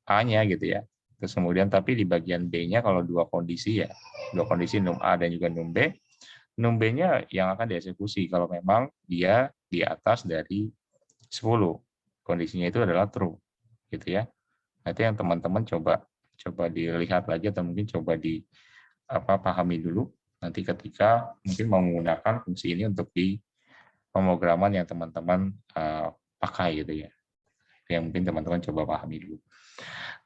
A-nya gitu ya. Terus kemudian tapi di bagian B-nya kalau dua kondisi ya, dua kondisi num A dan juga num B-nya yang akan dieksekusi kalau memang dia di atas dari 10. Kondisinya itu adalah true, gitu ya. Nah, itu yang teman-teman coba dilihat lagi atau mungkin coba pahami dulu nanti ketika mungkin mau menggunakan fungsi ini untuk di pemrograman yang teman-teman pakai gitu ya. Yang mungkin teman-teman coba pahami dulu.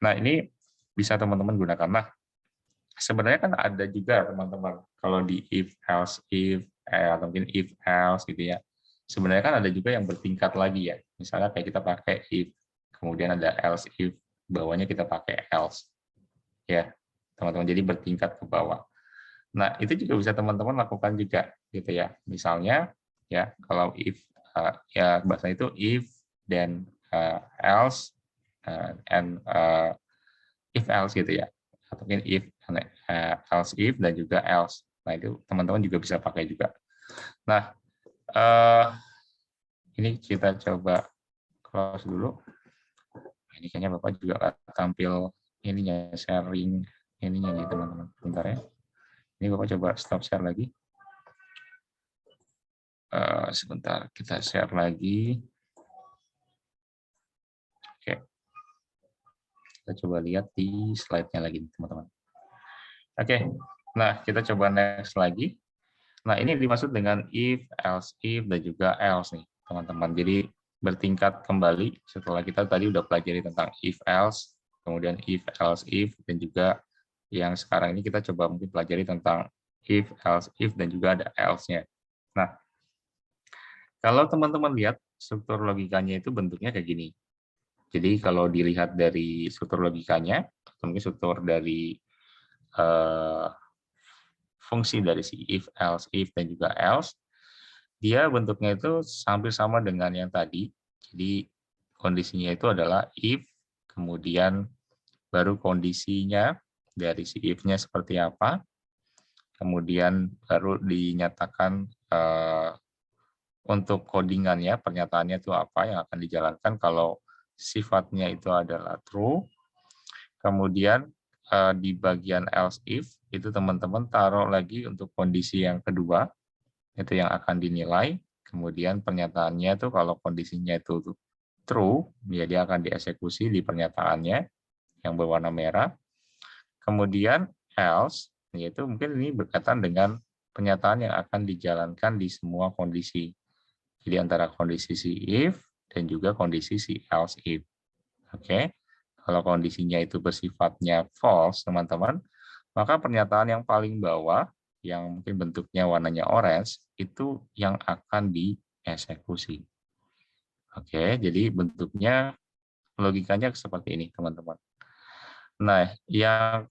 Nah, ini bisa teman-teman gunakan. Nah, sebenarnya kan ada juga teman-teman kalau di if else if atau mungkin if else gitu ya. Sebenarnya kan ada juga yang bertingkat lagi ya. Misalnya kayak kita pakai if, kemudian ada else if, bawahnya kita pakai else. Ya, teman-teman, jadi bertingkat ke bawah. Nah, itu juga bisa teman-teman lakukan juga gitu ya. Misalnya ya, kalau if ya bahasa itu if dan else and if else gitu ya. Atau mungkin if else if dan juga else. Nah, itu teman-teman juga bisa pakai juga. Nah, ini kita coba close dulu. Ini kayaknya Bapak juga tampil ininya, sharing ininya nih teman-teman. Bentar ya. Ini Bapak coba stop share lagi. Sebentar, kita share lagi. Oke. Kita coba lihat di slide-nya lagi, teman-teman. Oke. Nah, kita coba next lagi. Nah, ini dimaksud dengan if, else, if, dan juga else nih, teman-teman. Jadi, bertingkat kembali setelah kita tadi udah pelajari tentang if, else, kemudian if, else, if, dan juga yang sekarang ini kita coba mungkin pelajari tentang if, else, if, dan juga ada else-nya. Nah, kalau teman-teman lihat struktur logikanya itu bentuknya kayak gini. Jadi kalau dilihat dari struktur logikanya, atau mungkin struktur dari fungsi dari si if, else, if, dan juga else, dia bentuknya itu hampir sama dengan yang tadi. Jadi kondisinya itu adalah if, kemudian baru kondisinya dari si if-nya seperti apa, kemudian baru dinyatakan untuk codingannya, pernyataannya itu apa yang akan dijalankan kalau sifatnya itu adalah true. Kemudian di bagian else if, itu teman-teman taruh lagi untuk kondisi yang kedua, itu yang akan dinilai. Kemudian pernyataannya itu kalau kondisinya itu true, ya dia akan dieksekusi di pernyataannya yang berwarna merah. Kemudian else, yaitu mungkin ini berkaitan dengan pernyataan yang akan dijalankan di semua kondisi. Jadi antara kondisi si if dan juga kondisi si else if. Oke. Kalau kondisinya itu bersifatnya false, teman-teman, maka pernyataan yang paling bawah, yang mungkin bentuknya warnanya orange, itu yang akan dieksekusi. Oke, jadi bentuknya, logikanya seperti ini, teman-teman. Nah, yang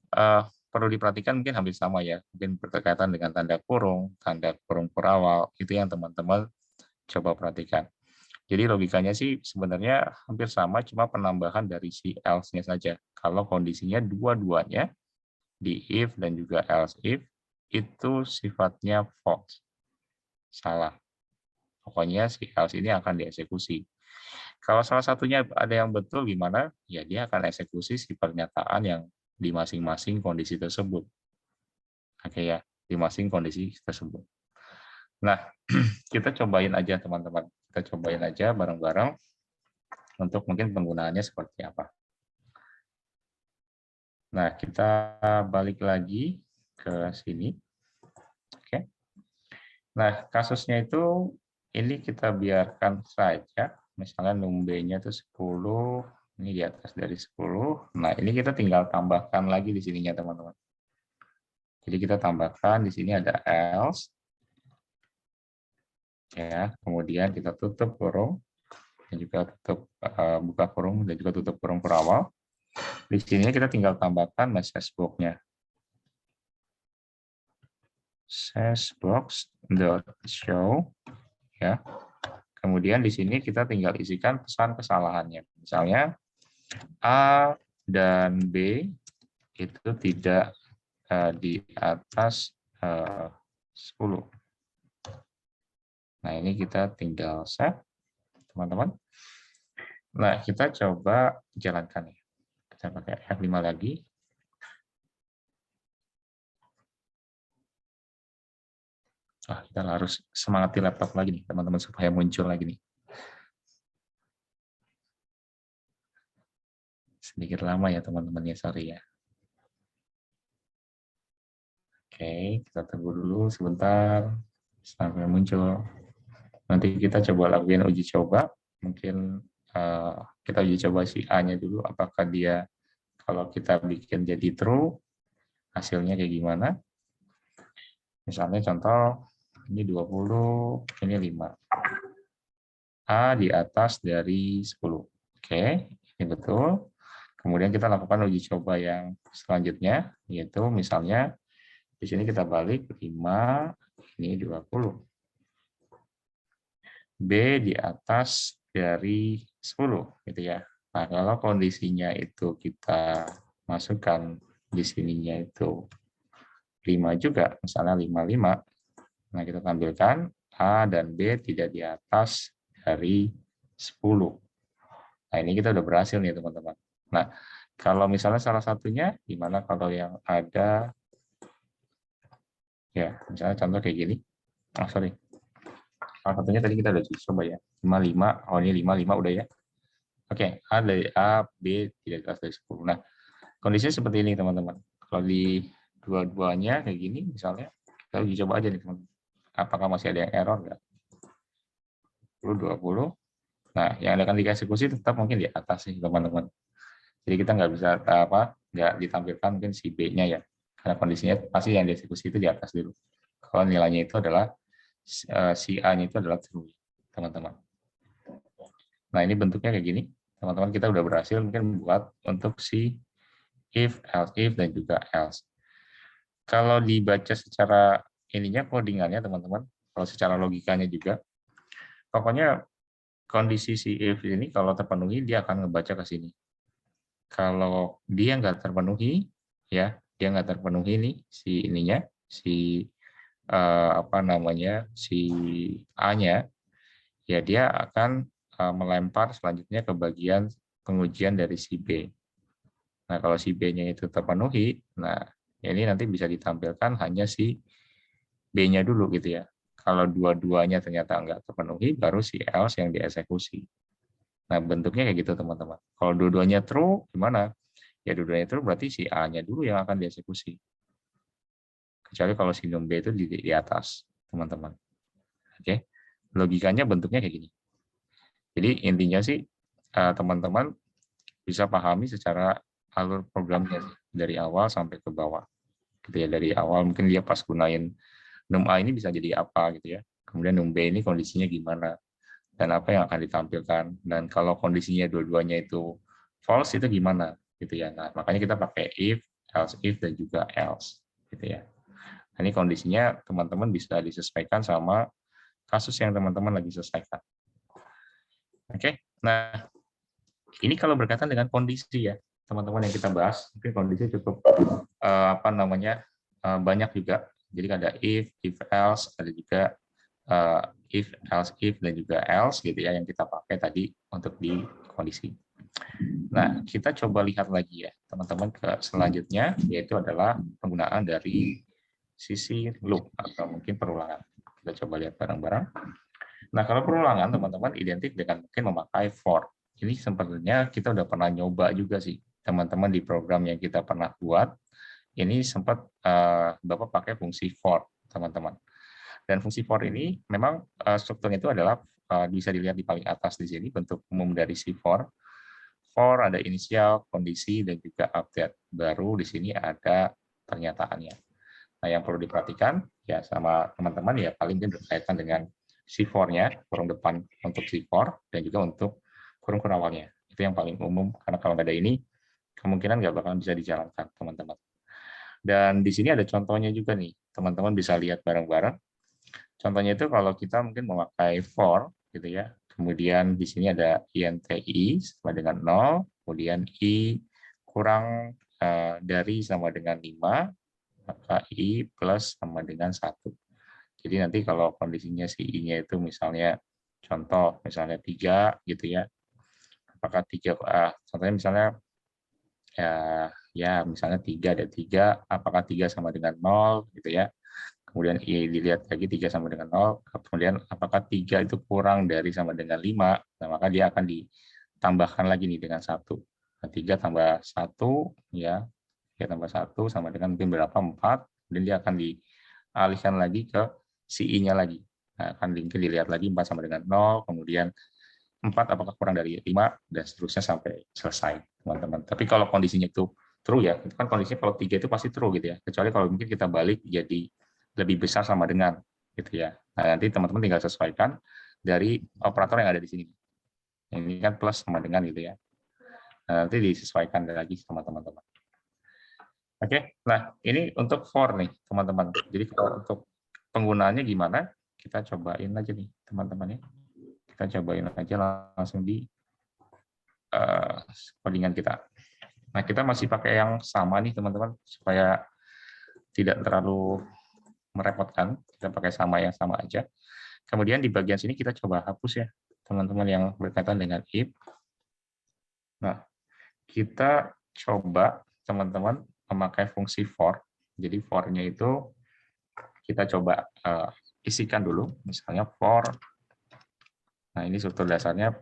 perlu diperhatikan mungkin hampir sama ya, mungkin berkaitan dengan tanda kurung perawal, itu yang teman-teman coba perhatikan. Jadi logikanya sih sebenarnya hampir sama, cuma penambahan dari si else-nya saja. Kalau kondisinya dua-duanya, di if dan juga else if, itu sifatnya false. Salah. Pokoknya si else ini akan dieksekusi. Kalau salah satunya ada yang betul gimana? Ya dia akan eksekusi si pernyataan yang di masing-masing kondisi tersebut. Oke ya, di masing kondisi tersebut. Nah, kita cobain aja teman-teman. Kita cobain aja bareng-bareng untuk mungkin penggunaannya seperti apa. Nah, kita balik lagi ke sini. Oke. Nah, kasusnya itu ini kita biarkan saja. Misalnya numB-nya itu 10, ini di atas dari 10. Nah, ini kita tinggal tambahkan lagi di sininya, teman-teman. Jadi kita tambahkan di sini ada else. Ya, kemudian kita tutup kurung dan juga tutup buka kurung dan juga tutup kurung perawal. Di sini kita tinggal tambahkan message box-nya. Seshbox.show ya. Kemudian di sini kita tinggal isikan pesan kesalahannya. Misalnya A dan B itu tidak di atas 10. Nah, ini kita tinggal save, teman-teman. Nah, kita coba jalankan ya. Kita pakai F5 lagi. Kita harus semangati laptop lagi nih, teman-teman, supaya muncul lagi nih. sedikit lama ya teman-teman ya, sorry ya. Oke, kita tunggu dulu sebentar sampai muncul. Nanti kita coba lakukan uji coba. Mungkin kita uji coba si A-nya dulu, apakah dia kalau kita bikin jadi true, hasilnya kayak gimana. Misalnya contoh, ini 20, ini 5. A di atas dari 10. Oke, ini betul. Kemudian kita lakukan uji coba yang selanjutnya, yaitu misalnya di sini kita balik 5, ini 20. B di atas dari 10, gitu ya. Nah, kalau kondisinya itu kita masukkan di sininya itu 5 juga, misalnya 55. Nah, kita tampilkan A dan B tidak di atas dari 10. Nah, ini kita udah berhasil nih, teman-teman. Nah, kalau misalnya salah satunya, gimana kalau yang ada, ya, misalnya contoh kayak gini. Sorry. Salah satunya tadi kita udah coba ya. 55, oh ini 55 udah ya. Oke, A dari A, B tidak di atas dari 10. Nah, kondisinya seperti ini, teman-teman. Kalau di dua-duanya kayak gini, misalnya, kita uji coba aja nih, teman-teman. Apakah masih ada yang error nggak? 20. Nah, yang akan dieksekusi tetap mungkin di atas sih, teman-teman. Jadi kita nggak bisa nggak ditampilkan mungkin si B-nya ya, karena kondisinya pasti yang dieksekusi itu di atas dulu. Kalau nilainya itu adalah si A-nya itu adalah true, teman-teman. Nah, ini bentuknya kayak gini, teman-teman. Kita udah berhasil mungkin buat untuk si if, else if, dan juga else. Kalau dibaca secara ininya codingannya, teman-teman, kalau secara logikanya juga, pokoknya kondisi si if ini kalau terpenuhi dia akan ngebaca ke sini. Kalau dia nggak terpenuhi, ya dia nggak terpenuhi nih si ininya, si si A-nya, ya dia akan melempar selanjutnya ke bagian pengujian dari si B. Nah, kalau si B-nya itu terpenuhi, nah ini nanti bisa ditampilkan hanya si B-nya dulu gitu ya. Kalau dua-duanya ternyata nggak terpenuhi, baru si else yang dieksekusi. Nah, bentuknya kayak gitu, teman-teman. Kalau dua-duanya true, gimana? Ya, dua-duanya true berarti si A-nya dulu yang akan dieksekusi. Kecuali kalau si num B itu di atas, teman-teman. Oke, logikanya bentuknya kayak gini. Jadi, intinya sih, teman-teman bisa pahami secara alur programnya dari awal sampai ke bawah. Gitu ya, dari awal mungkin dia pas gunain num A ini bisa jadi apa gitu ya. Kemudian num B ini kondisinya gimana dan apa yang akan ditampilkan, dan kalau kondisinya dua-duanya itu false itu gimana gitu ya. Nah, makanya kita pakai if, else if, dan juga else gitu ya. Nah, ini kondisinya teman-teman bisa disesuaikan sama kasus yang teman-teman lagi selesaikan. Oke, nah ini kalau berkaitan dengan kondisi ya teman-teman yang kita bahas, mungkin kondisi cukup banyak juga. Jadi ada if else, ada juga if, else if, dan juga else gitu ya yang kita pakai tadi untuk di kondisi. Nah, kita coba lihat lagi ya teman-teman ke selanjutnya, yaitu adalah penggunaan dari sisi loop atau mungkin perulangan. Kita coba lihat bareng-bareng. Nah, kalau perulangan teman-teman identik dengan mungkin memakai for. Ini sebenarnya kita udah pernah nyoba juga sih teman-teman di program yang kita pernah buat. Ini sempat Bapak pakai fungsi for, teman-teman. Dan fungsi for ini memang strukturnya itu adalah bisa dilihat di paling atas di sini, bentuk umum dari si for. For ada inisial, kondisi, dan juga update. Baru di sini ada pernyataannya. Nah, yang perlu diperhatikan ya sama teman-teman ya paling berkaitan dengan si for-nya, kurung depan untuk si for, dan juga untuk kurung awalnya. Itu yang paling umum, karena kalau nggak ada ini, kemungkinan nggak bakalan bisa dijalankan, teman-teman. Dan di sini ada contohnya juga nih, teman-teman bisa lihat bareng-bareng. Contohnya itu kalau kita mungkin memakai for, gitu ya. Kemudian di sini ada INTI sama dengan 0, kemudian I kurang dari sama dengan 5, maka I plus sama dengan 1. Jadi nanti kalau kondisinya si I-nya itu misalnya, contoh misalnya 3 gitu ya, apakah 3, contohnya misalnya ya misalnya 3 ada 3, apakah 3 sama dengan 0 gitu ya. Kemudian I dilihat lagi 3 sama dengan 0, kemudian apakah 3 itu kurang dari sama dengan 5, nah maka dia akan ditambahkan lagi nih dengan 1. 3 tambah 1, ya. 3 tambah 1 sama dengan mungkin berapa? 4. Kemudian dia akan dialihkan lagi ke si I-nya lagi. Nah, akan dilihat lagi 4 sama dengan 0, kemudian 4 apakah kurang dari 5, dan seterusnya sampai selesai, teman-teman. Tapi kalau kondisinya itu true ya, itu kan kondisinya kalau 3 itu pasti true gitu ya. Kecuali kalau mungkin kita balik jadi lebih besar sama dengan gitu ya. Nah, nanti teman-teman tinggal sesuaikan dari operator yang ada di sini. Ini kan plus sama dengan gitu ya. Nah, nanti disesuaikan lagi sama teman-teman. Oke, nah ini untuk for nih teman-teman. Jadi kalau untuk penggunaannya gimana? Kita cobain aja nih teman-teman ya. Kita cobain aja langsung di codingan kita. Nah kita masih pakai yang sama nih teman-teman supaya tidak terlalu merepotkan. Kita pakai sama yang sama aja. Kemudian di bagian sini kita coba hapus ya teman-teman yang berkaitan dengan if. Nah kita coba teman-teman memakai fungsi for. Jadi for-nya itu kita coba isikan dulu, misalnya for. Nah ini struktur dasarnya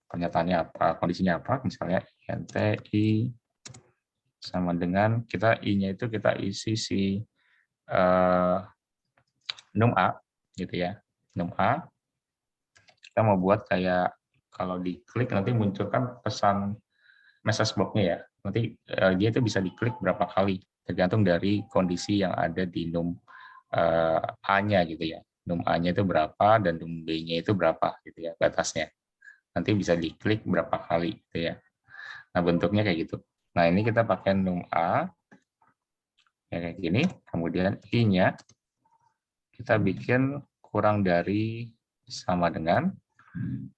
pernyataannya apa, kondisinya apa, misalnya int i sama dengan kita i-nya itu kita isi si num a, gitu ya, num a. Kita mau buat kayak kalau diklik nanti munculkan pesan message box-nya ya. Nanti dia itu bisa diklik berapa kali, tergantung dari kondisi yang ada di num A-nya gitu ya. Num A-nya itu berapa dan num B-nya itu berapa gitu ya batasnya. Nanti bisa diklik berapa kali gitu ya. Nah, bentuknya kayak gitu. Nah, ini kita pakai num A ya kayak gini, kemudian I-nya kita bikin kurang dari sama dengan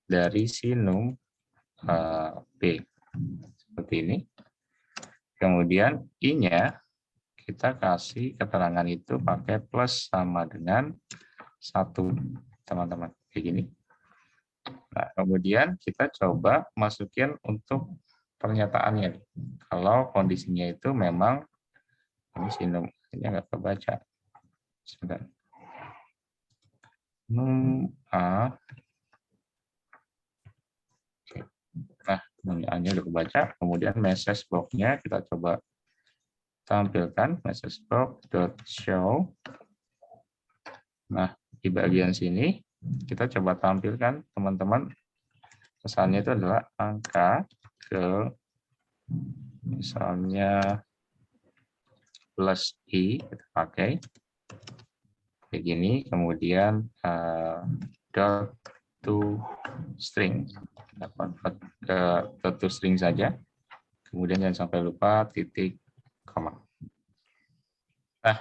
dari si num B. Seperti ini. Kemudian I-nya kita kasih keterangan itu pakai plus sama dengan 1, teman-teman. Kayak gini. Nah, kemudian kita coba masukin untuk pernyataannya. Kalau kondisinya itu memang, ini sinumnya nggak kebaca. Sebentar. Num A. Oke. Nah, num A-nya udah kebaca. Kemudian message box-nya kita coba tampilkan message box.show. Nah, di bagian sini kita coba tampilkan teman-teman pesannya itu adalah angka ke misalnya plus i kita pakai kayak gini, kemudian dot to string, kita convert ke dot to string saja, kemudian jangan sampai lupa titik koma. Nah,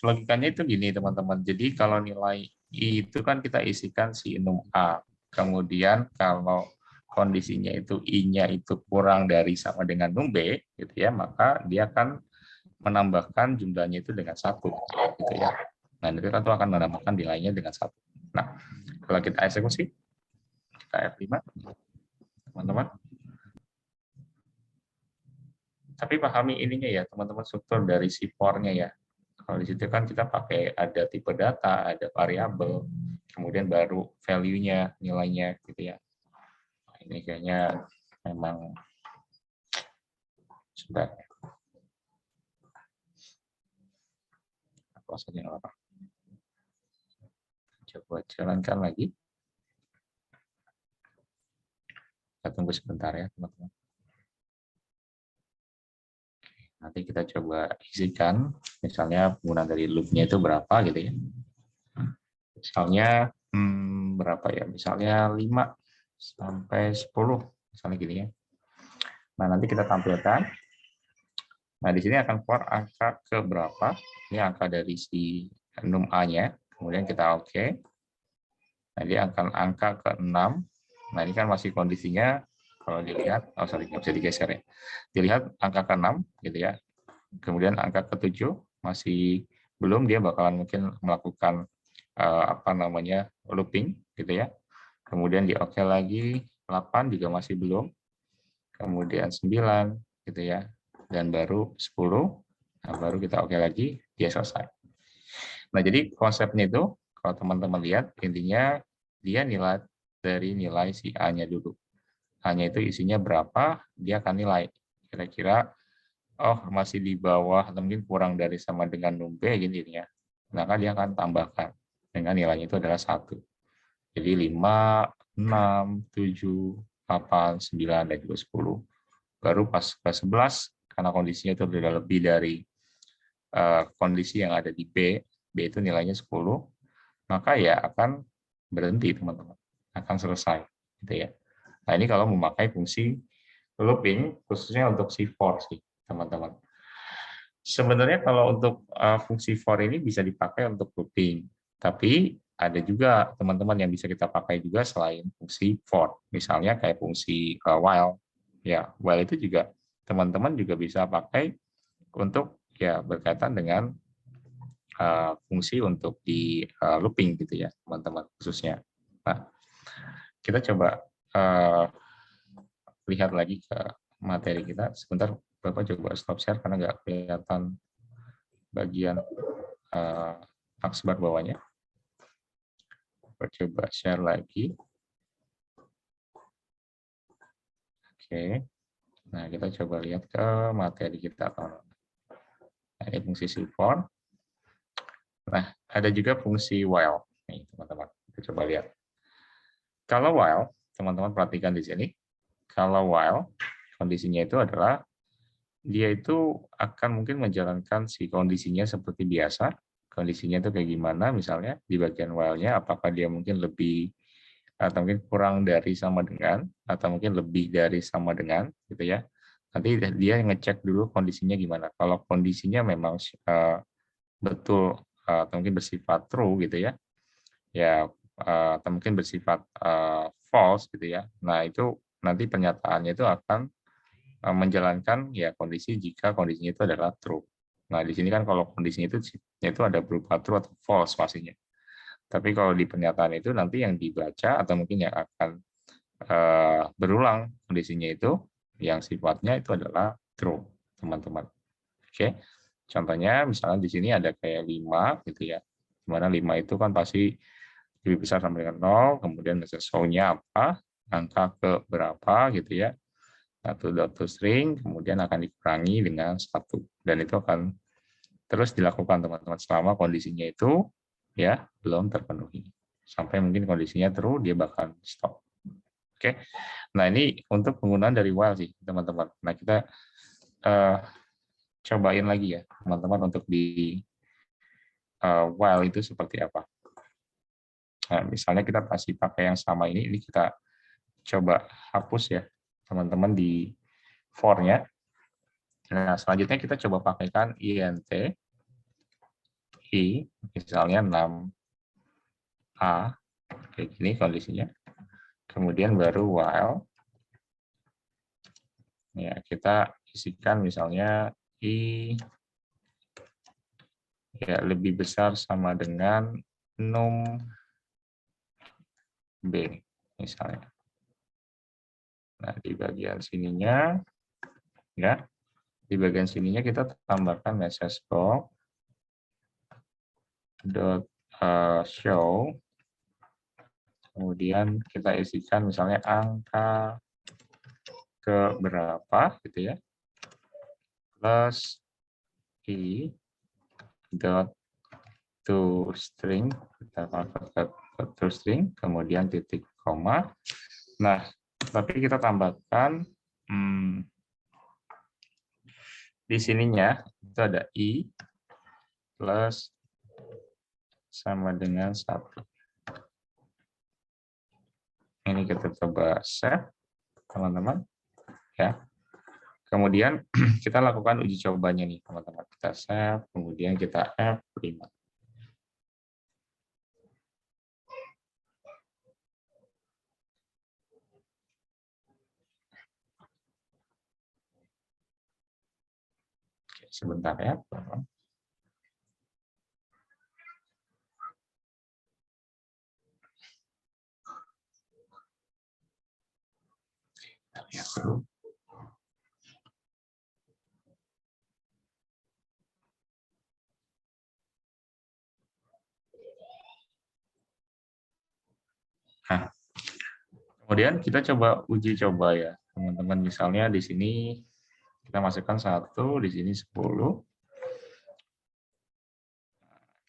logikanya itu gini teman-teman. Jadi kalau nilai i itu kan kita isikan si num a, kemudian kalau kondisinya itu i-nya itu kurang dari sama dengan num b, gitu ya, maka dia akan menambahkan jumlahnya itu dengan 1, gitu ya. Nah, itu kan akan menambahkan nilainya dengan 1. Nah, kalau kita eksekusi, kita F5, teman-teman. Tapi pahami ininya ya, teman-teman, struktur dari si for-nya ya. Kalau di situ kan kita pakai ada tipe data, ada variabel, kemudian baru value-nya, nilainya, gitu ya. Nah, ini kayaknya memang sudah apa saja nggak apa. Coba jalankan lagi. Kita tunggu sebentar ya, teman-teman. Nanti kita coba isikan, misalnya penggunaan dari loop-nya itu berapa gitu ya. Misalnya berapa ya? Misalnya 5 sampai 10, misalnya gini ya. Nah, nanti kita tampilkan. Nah, di sini akan keluar angka ke berapa. Ini angka dari si num A-nya. Kemudian kita oke. Nah, dia akan angka ke 6. Nah, ini kan masih kondisinya kalau dilihat, nggak bisa digeser ya. Dilihat angka ke 6 gitu ya. Kemudian angka ke 7 masih belum, dia bakalan mungkin melakukan looping gitu ya. Kemudian di oke lagi, 8 juga masih belum. Kemudian 9 gitu ya. Dan baru 10. Nah, baru kita oke lagi, dia selesai. Nah, jadi konsepnya itu kalau teman-teman lihat intinya dia nilai dari nilai si A-nya dulu. hanya itu isinya berapa, dia akan nilai. Kira-kira, oh masih di bawah, atau mungkin kurang dari sama dengan num B, gini ya. Maka dia akan tambahkan, dengan nilainya itu adalah 1. Jadi 5, 6, 7, 8, 9, dan juga 10. Baru pas ke 11, karena kondisinya itu sudah lebih dari kondisi yang ada di B, B itu nilainya 10, maka ya akan berhenti teman-teman, akan selesai. Gitu ya. Nah ini kalau memakai fungsi looping, khususnya untuk si for sih teman-teman. Sebenarnya kalau untuk fungsi for ini bisa dipakai untuk looping, tapi ada juga teman-teman yang bisa kita pakai juga selain fungsi for, misalnya kayak fungsi while. Ya, while itu juga teman-teman juga bisa pakai untuk ya berkaitan dengan fungsi untuk di looping gitu ya, teman-teman khususnya. Nah, kita coba lihat lagi ke materi kita. Sebentar, Bapak coba stop share karena nggak kelihatan bagian taskbar bawahnya. Coba share lagi. Oke. Nah, kita coba lihat ke materi kita. Nah, ini fungsi for. Nah, ada juga fungsi while. Nih, teman-teman. Kita coba lihat. Kalau while, teman-teman perhatikan di sini. Kalau while, kondisinya itu adalah dia itu akan mungkin menjalankan si kondisinya seperti biasa. Kondisinya itu kayak gimana, misalnya di bagian while-nya, apakah dia mungkin lebih atau mungkin kurang dari sama dengan, atau mungkin lebih dari sama dengan, gitu ya. Nanti dia ngecek dulu kondisinya gimana. Kalau kondisinya memang betul atau mungkin bersifat true, gitu ya, ya atau mungkin bersifat false, gitu ya. Nah itu nanti pernyataannya itu akan menjalankan ya kondisi jika kondisinya itu adalah true. Nah, di sini kan kalau kondisinya itu ada berupa true atau false pastinya. Tapi kalau di pernyataan itu nanti yang dibaca atau mungkin yang akan berulang kondisinya itu yang sifatnya itu adalah true, teman-teman. Oke. Contohnya misalnya di sini ada kayak 5 gitu ya. Dimana 5 itu kan pasti lebih besar sama dengan 0, kemudian show-nya apa, angka ke berapa gitu ya. Satu string, kemudian akan dikurangi dengan 1. Dan itu akan terus dilakukan teman-teman selama kondisinya itu ya belum terpenuhi. Sampai mungkin kondisinya true, dia bakal stop. Oke. Nah ini untuk penggunaan dari while sih teman-teman. Nah kita cobain lagi ya teman-teman untuk di while itu seperti apa. Nah, misalnya kita masih pakai yang sama ini kita coba hapus ya teman-teman di for-nya. Nah, selanjutnya kita coba pakaikan int i, misalnya 6a, kayak gini kondisinya. Kemudian baru while, ya kita isikan misalnya i ya lebih besar sama dengan num b, misalnya. Nah, di bagian sininya, ya, di bagian sininya kita tambahkan message box dot show, kemudian kita isikan misalnya angka ke berapa gitu ya, plus i dot to string, kita convert ke to string, kemudian titik koma. Nah, tapi kita tambahkan di sininya itu ada i plus sama dengan 1. Ini kita coba save, teman-teman. Ya. Kemudian kita lakukan uji cobanya nih, teman-teman. Kita save, kemudian kita F5. Oke, sebentar ya, teman-teman. Kita lihat dulu. Nah, Kemudian kita coba uji coba ya, teman-teman. Misalnya di sini kita masukkan 1, di sini 10.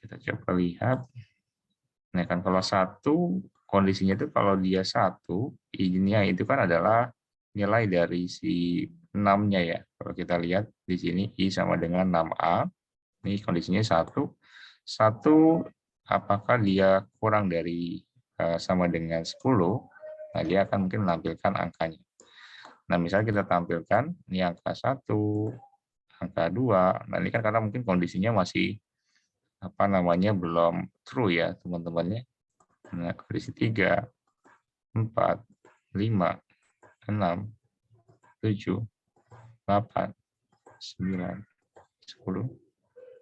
Kita coba lihat. Nah, kan kalau 1, kondisinya itu kalau dia 1, I-nya itu kan adalah nilai dari si 6-nya ya. Kalau kita lihat di sini I sama dengan 6A. Ini kondisinya 1. 1, apakah dia kurang dari sama dengan 10? Nah, dia akan mungkin menampilkan angkanya. Nah, misalnya kita tampilkan, ini angka 1, angka 2. Nah, ini kan karena mungkin kondisinya masih belum true ya, teman-temannya. Nah, kondisi 3, 4, 5, 6, 7, 8, 9, 10.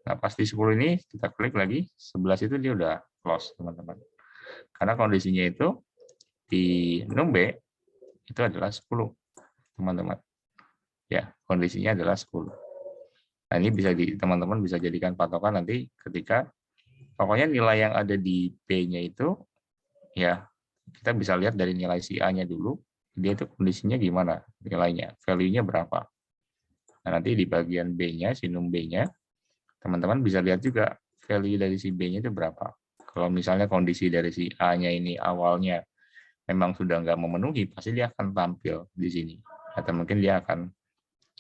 Nah, pasti 10 ini kita klik lagi, 11 itu dia udah close, teman-teman. Karena kondisinya itu di num B itu adalah 10, teman-teman. Ya, kondisinya adalah 10. Nah, ini bisa teman-teman bisa jadikan patokan nanti ketika pokoknya nilai yang ada di B-nya itu ya kita bisa lihat dari nilai si A-nya dulu, dia itu kondisinya gimana nilainya, value-nya berapa. Nah, nanti di bagian B-nya, sinum B-nya, teman-teman bisa lihat juga value dari si B-nya itu berapa. Kalau misalnya kondisi dari si A-nya ini awalnya memang sudah nggak memenuhi, pasti dia akan tampil di sini. Atau mungkin dia akan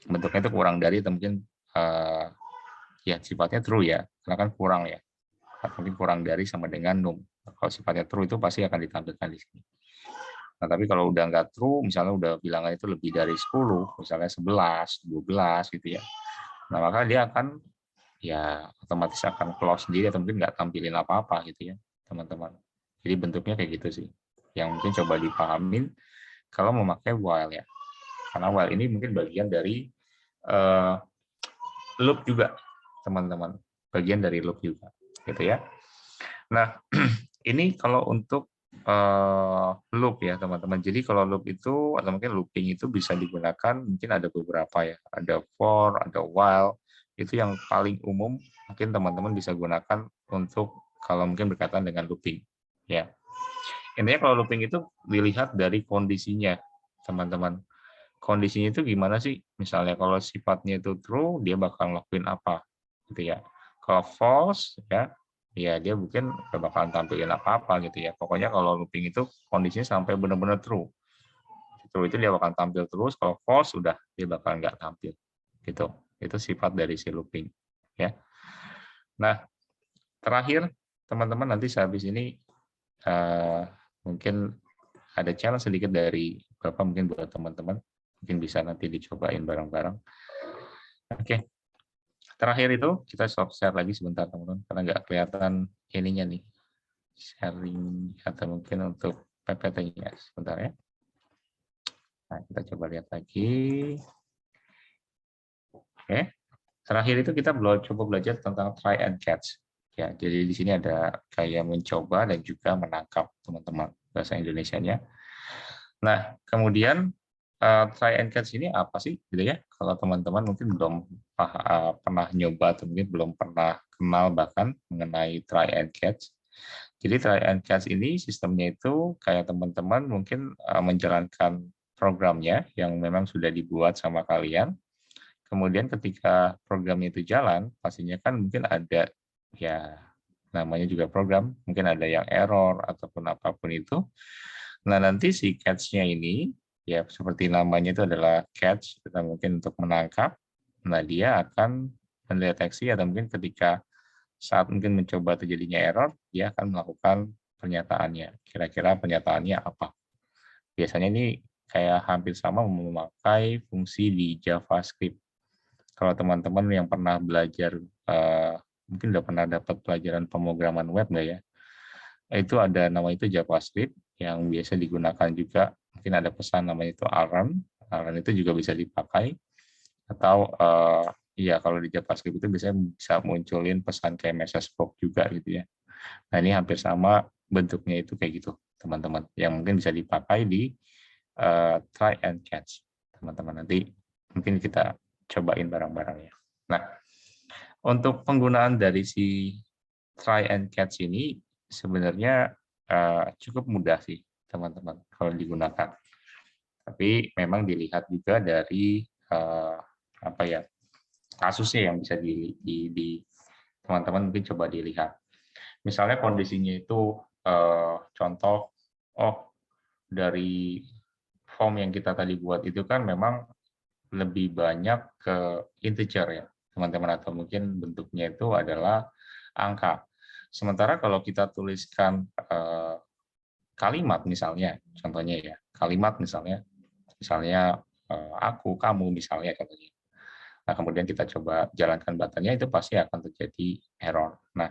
bentuknya itu kurang dari, atau mungkin ya sifatnya true ya, karena kan kurang ya. Atau mungkin kurang dari sama dengan num. Kalau sifatnya true itu pasti akan ditampilkan di sini. Nah, tapi kalau udah nggak true, misalnya udah bilangan itu lebih dari 10, misalnya 11, 12 gitu ya. Nah, maka dia akan ya otomatis akan close sendiri atau mungkin nggak tampilin apa-apa gitu ya, teman-teman. Jadi bentuknya kayak gitu sih. Yang mungkin coba dipahamin kalau memakai while ya. Karena while ini mungkin bagian dari loop juga, teman-teman. Bagian dari loop juga, gitu ya. Nah, ini kalau untuk loop ya, teman-teman. Jadi kalau loop itu atau mungkin looping itu bisa digunakan mungkin ada beberapa ya. Ada for, ada while. Itu yang paling umum mungkin teman-teman bisa gunakan untuk kalau mungkin berkaitan dengan looping, ya. Intinya kalau looping itu dilihat dari kondisinya, teman-teman. Kondisinya itu gimana sih? Misalnya kalau sifatnya itu true, dia bakal ngelakuin apa, gitu ya. Kalau false, ya dia mungkin gak bakalan tampilin apa-apa gitu ya. Pokoknya kalau looping itu kondisinya sampai benar-benar true. True itu dia bakal tampil terus. Kalau false sudah dia bakal nggak tampil. Gitu. Itu sifat dari si looping. Ya. Nah, terakhir teman-teman nanti sehabis ini mungkin ada challenge sedikit dari Bapak mungkin buat teman-teman. Mungkin bisa nanti dicobain bareng-bareng. Oke. Terakhir itu kita stop share lagi sebentar teman-teman karena nggak kelihatan ininya nih sharing atau mungkin untuk PPT-nya sebentar ya. Nah, kita coba lihat lagi. Oke. Terakhir itu kita coba belajar tentang try and catch. Ya, jadi di sini ada kayak mencoba dan juga menangkap teman-teman bahasa Indonesianya. Nah, kemudian try and catch ini apa sih gitu ya? Kalau teman-teman mungkin belum pernah nyoba atau mungkin belum pernah kenal bahkan mengenai try and catch. Jadi try and catch ini sistemnya itu kayak teman-teman mungkin menjalankan programnya yang memang sudah dibuat sama kalian. Kemudian ketika programnya itu jalan, pastinya kan mungkin ada ya namanya juga program, mungkin ada yang error ataupun apapun itu. Nah, nanti si catch-nya ini ya seperti namanya itu adalah catch, kita mungkin untuk menangkap. Nah, dia akan mendeteksi atau mungkin ketika saat mungkin mencoba terjadinya error, dia akan melakukan pernyataannya. Kira-kira pernyataannya apa? Biasanya ini kayak hampir sama memakai fungsi di JavaScript. Kalau teman-teman yang pernah belajar, mungkin udah pernah dapat pelajaran pemrograman web nggak ya? Itu ada nama itu JavaScript yang biasa digunakan juga. Mungkin ada pesan namanya itu ARN. ARN itu juga bisa dipakai. Atau ya kalau di JavaScript itu biasanya bisa munculin pesan kayak message box juga gitu ya. Nah, ini hampir sama bentuknya itu kayak gitu, teman-teman. Yang mungkin bisa dipakai di try and catch. Teman-teman, nanti mungkin kita cobain bareng-bareng ya. Nah, untuk penggunaan dari si try and catch ini sebenarnya cukup mudah sih, teman-teman kalau digunakan. Tapi memang dilihat juga dari apa ya, kasusnya yang bisa teman-teman mungkin coba dilihat. Misalnya kondisinya itu contoh, dari form yang kita tadi buat itu kan memang lebih banyak ke integer ya, teman-teman, atau mungkin bentuknya itu adalah angka. Sementara kalau kita tuliskan kalimat misalnya, contohnya ya, kalimat misalnya aku, kamu misalnya contohnya. Nah, kemudian kita coba jalankan buttonnya, itu pasti akan terjadi error. Nah,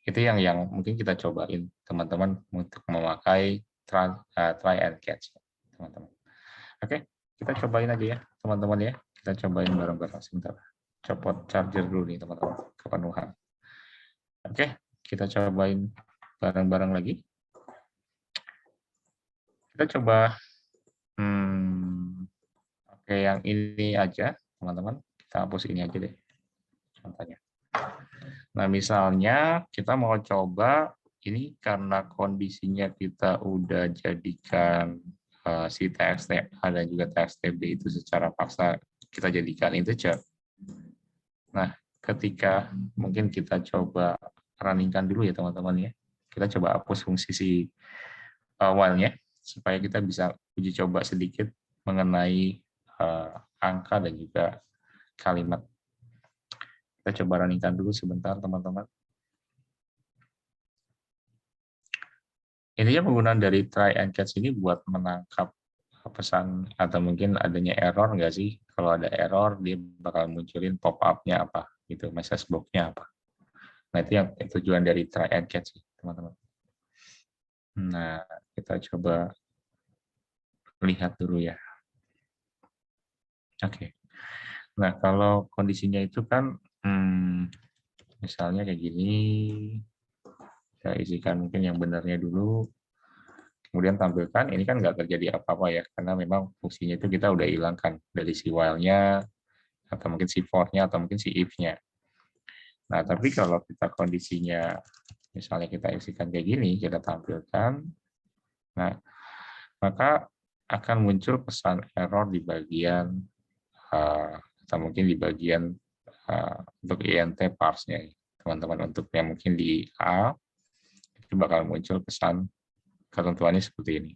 itu yang mungkin kita cobain teman-teman untuk memakai try and catch, teman-teman. Oke, kita cobain aja ya, teman-teman ya. Kita cobain bareng-bareng sebentar. Copot charger dulu nih, teman-teman, kepenuhan. Oke, kita cobain bareng-bareng lagi. Kita coba oke, yang ini aja, teman-teman. Kita hapus ini aja deh, contohnya. Nah, misalnya kita mau coba ini karena kondisinya kita udah jadikan si TXT dan juga TXTB itu secara paksa kita jadikan integer. Nah, ketika mungkin kita coba runningkan dulu ya teman-teman ya. Kita coba hapus fungsi si while-nya supaya kita bisa uji coba sedikit mengenai angka dan juga kalimat. Kita coba runningkan dulu sebentar teman-teman. Intinya penggunaan dari try and catch ini buat menangkap pesan atau mungkin adanya error nggak sih? Kalau ada error, dia bakal munculin pop-up-nya apa, gitu, message box-nya apa. Nah, itu yang tujuan dari try and catch, teman-teman. Nah, kita coba lihat dulu ya. Oke. Nah, kalau kondisinya itu kan, misalnya kayak gini, saya isikan mungkin yang benarnya dulu, kemudian tampilkan, ini kan nggak terjadi apa-apa ya, karena memang fungsinya itu kita udah hilangkan dari si while-nya, atau mungkin si for-nya, atau mungkin si if-nya. Nah, tapi kalau kita kondisinya, misalnya kita isikan kayak gini, kita tampilkan, nah, maka akan muncul pesan error di bagian, atau mungkin di bagian untuk INT parse-nya, teman-teman. Untuk yang mungkin di A, itu bakal muncul pesan ketentuannya seperti ini.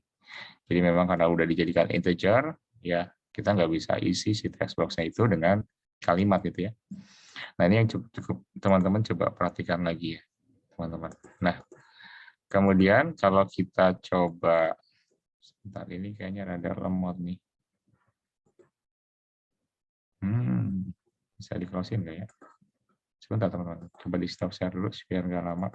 Jadi memang karena udah dijadikan integer, ya kita nggak bisa isi si text box-nya itu dengan kalimat gitu ya. Nah, ini yang cukup teman-teman coba perhatikan lagi ya, teman-teman. Nah, kemudian kalau kita coba, sebentar, ini kayaknya rada lemot nih. Bisa di-close nggak ya? Sebentar teman-teman, coba di stop share dulu biar nggak lama.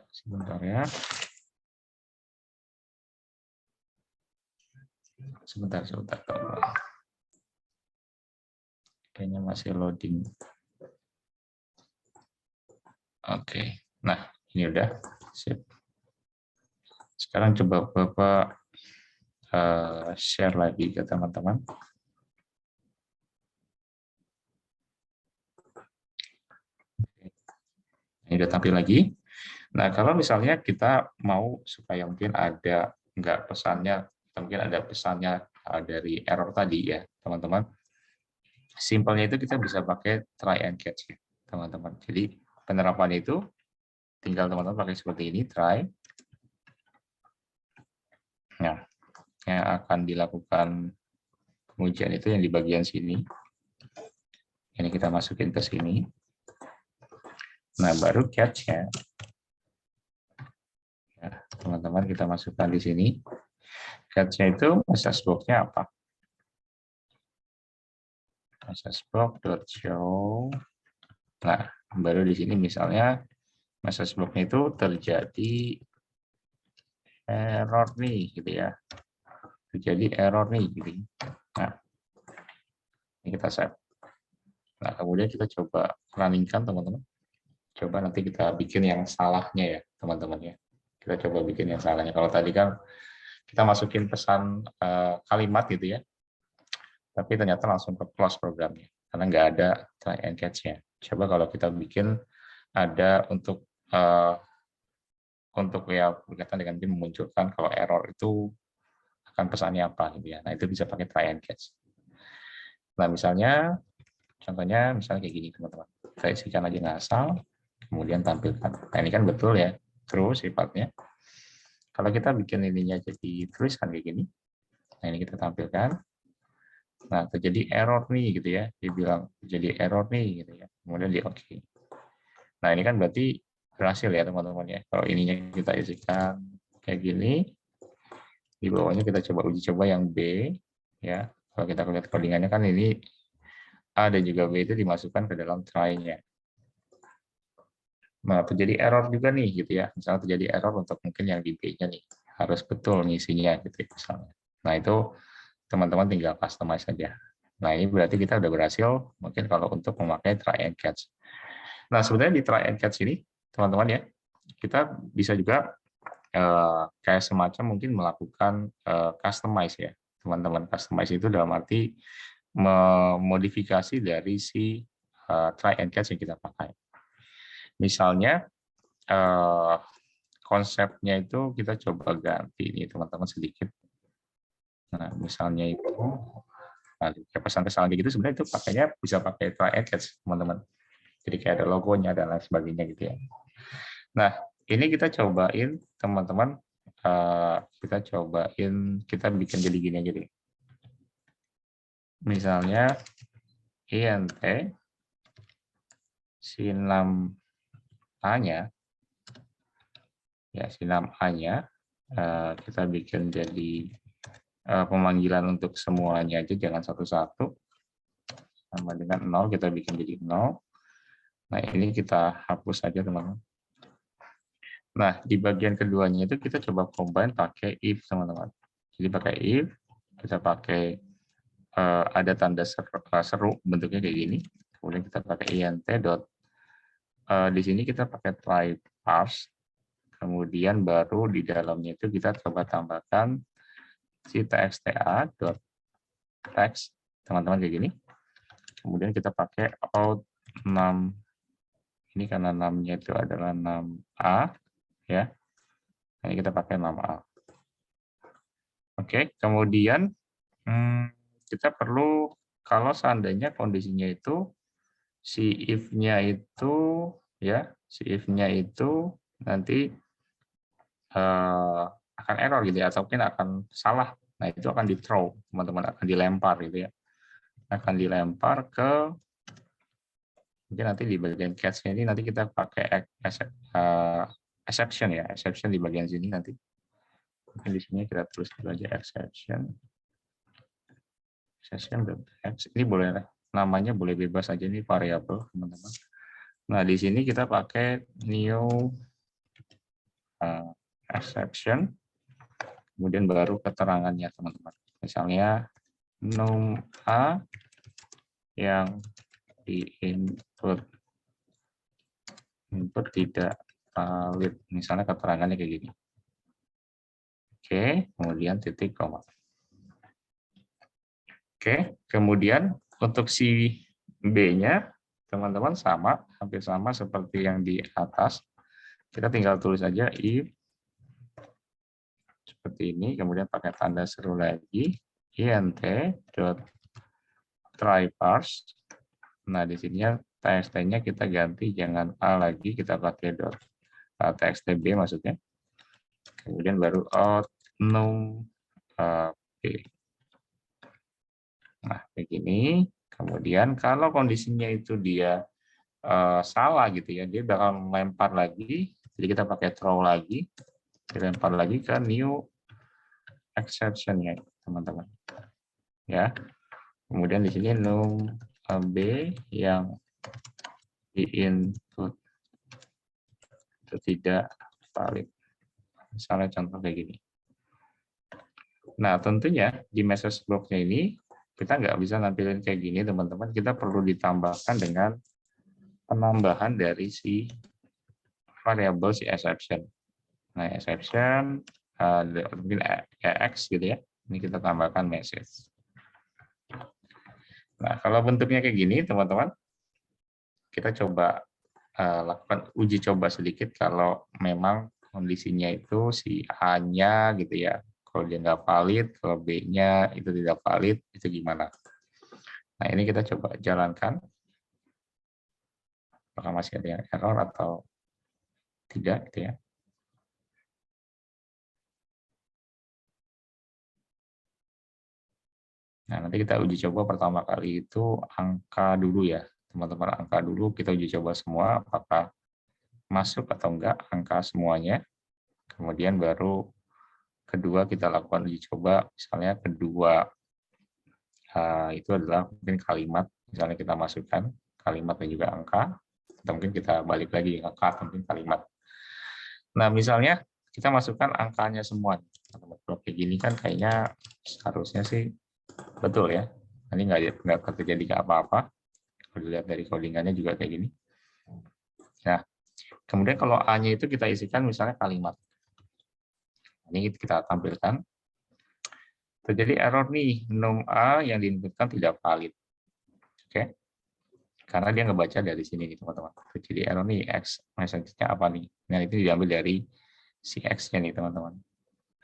Sebentar ya. Sebentar. Kayaknya masih loading. Oke. Nah, ini udah. Sip. Sekarang coba Bapak share lagi ke teman-teman. Ini udah tampil lagi. Nah, kalau misalnya kita mau supaya mungkin ada nggak pesannya, mungkin ada pesannya dari error tadi ya, teman-teman. Simpelnya itu kita bisa pakai try and catch ya, teman-teman. Jadi penerapan itu tinggal teman-teman pakai seperti ini, try. Nah, yang akan dilakukan pengujian itu yang di bagian sini. Ini kita masukin ke sini. Nah, baru catch-nya. Ya, teman-teman kita masukkan di sini. Catch-nya itu message box-nya apa? Message box.show. Nah, baru di sini misalnya message box-nya itu terjadi error nih, gitu ya. Terjadi error nih, gitu. Nah, ini kita save. Nah, kemudian kita coba runningkan, teman-teman. Coba nanti kita bikin yang salahnya ya, teman-teman ya. Kita coba bikin yang salahnya. Kalau tadi kan kita masukin pesan kalimat gitu ya. tapi ternyata langsung ke close programnya karena nggak ada try and catch-nya. Coba kalau kita bikin ada untuk ya berkaitan dengan memunculkan kalau error itu akan pesannya apa gitu ya. Nah, itu bisa pakai try and catch. Nah, contohnya misalnya kayak gini teman-teman. Kita isikan aja ngasal, kemudian tampilkan. Nah, ini kan betul ya, true sifatnya. Kalau kita bikin ininya jadi tulisan kayak gini, nah ini kita tampilkan. Nah, terjadi error nih gitu ya. Dibilang terjadi error nih gitu ya. Kemudian di oke. Nah, ini kan berarti berhasil ya teman-teman ya. Kalau ininya kita isikan kayak gini, di bawahnya kita coba uji coba yang B ya. Kalau kita lihat codingannya kan ini A dan juga B itu dimasukkan ke dalam try-nya. Nah, terjadi error juga nih gitu ya. Misalnya terjadi error untuk mungkin yang di B-nya nih. Harus betul ngisinya gitu ya, misalnya. Nah, itu teman-teman tinggal customize saja. Nah, ini berarti kita udah berhasil mungkin kalau untuk memakai try and catch. Nah, sebenarnya di try and catch ini, teman-teman ya, kita bisa juga kayak semacam mungkin melakukan customize ya. Teman-teman customize itu dalam arti memodifikasi dari si try and catch yang kita pakai. Misalnya konsepnya itu kita coba ganti ini teman-teman sedikit. Nah, misalnya itu pesan-pesan kayak gitu sebenarnya itu pakainya bisa pakai try and catch teman-teman. Jadi kayak ada logonya dan lain sebagainya gitu ya. Nah, ini kita cobain teman-teman, kita bikin jadi gini aja deh. Misalnya int sin6a-nya ya sin6a-nya kita bikin jadi pemanggilan untuk semuanya aja, jangan satu-satu. Sama dengan 0 kita bikin jadi 0. Nah, ini kita hapus saja teman-teman. Nah, di bagian keduanya itu kita coba combine pakai if teman-teman. Jadi pakai if, kita pakai ada tanda seru bentuknya kayak gini. Kemudian kita pakai int di sini kita pakai try parse. Kemudian baru di dalamnya itu kita coba tambahkan si txta.text teman-teman kayak gini. Kemudian kita pakai out 6. Ini karena 6-nya itu adalah 6a ya. Ini kita pakai 6a. Oke, kemudian kita perlu kalau seandainya kondisinya itu si if-nya itu ya, si if-nya itu nanti akan error gitu ya, atau mungkin akan salah. Nah, itu akan di-throw, teman-teman, akan dilempar gitu ya. Akan dilempar ke mungkin nanti di bagian catch-nya ini nanti kita pakai exception ya, exception di bagian sini nanti. Mungkin di sini kita tulis dulu aja exception. Ini boleh namanya boleh bebas aja nih variabel teman-teman. Nah, di sini kita pakai new exception, kemudian baru keterangannya teman-teman. Misalnya num a yang di input tidak valid, misalnya keterangannya kayak gini. Oke, kemudian titik koma. Oke, kemudian untuk si B-nya, teman-teman hampir sama seperti yang di atas. Kita tinggal tulis aja if, seperti ini, kemudian pakai tanda seru lagi, int.tryParse. Nah, di sini txt-nya kita ganti, jangan A lagi, kita pakai .txtb maksudnya. Kemudian baru out num b. Nah, begini. Kemudian kalau kondisinya itu dia salah gitu ya, dia bakal melempar lagi. Jadi kita pakai throw lagi, dilempar lagi ke new exception ya, teman-teman. Ya. Kemudian di sini num b yang di input itu tidak valid. Misalnya contoh kayak gini. Nah, tentunya di message block-nya ini kita nggak bisa nampilin kayak gini, teman-teman. Kita perlu ditambahkan dengan penambahan dari si variabel si exception. Nah, exception mungkin EX gitu ya. Ini kita tambahkan message. Nah, kalau bentuknya kayak gini, teman-teman, kita coba lakukan uji coba sedikit kalau memang kondisinya itu si A-nya gitu ya. Kalau dia nggak valid, kalau B-nya itu tidak valid, itu gimana? Nah, ini kita coba jalankan. Apakah masih ada yang error atau tidak gitu ya. Nah, nanti kita uji coba pertama kali itu angka dulu ya. Teman-teman, angka dulu kita uji coba semua apakah masuk atau enggak angka semuanya. Kemudian baru kedua kita lakukan uji coba, misalnya kedua itu adalah mungkin kalimat, misalnya kita masukkan kalimat dan juga angka, atau mungkin kita balik lagi angka atau mungkin kalimat. Nah, misalnya kita masukkan angkanya semua. Kalau kayak gini kan kayaknya seharusnya sih betul ya. Ini nggak terjadi apa-apa. Kalau dilihat dari codingannya juga kayak gini. Nah, kemudian kalau A-nya itu kita isikan misalnya kalimat. Ini kita tampilkan. Terjadi error nih, num A yang diinputkan tidak valid. Oke. Karena dia ngebaca dari sini nih, teman-teman. Terjadi error nih, X message-nya apa nih? Nah, itu diambil dari si X-nya nih, teman-teman.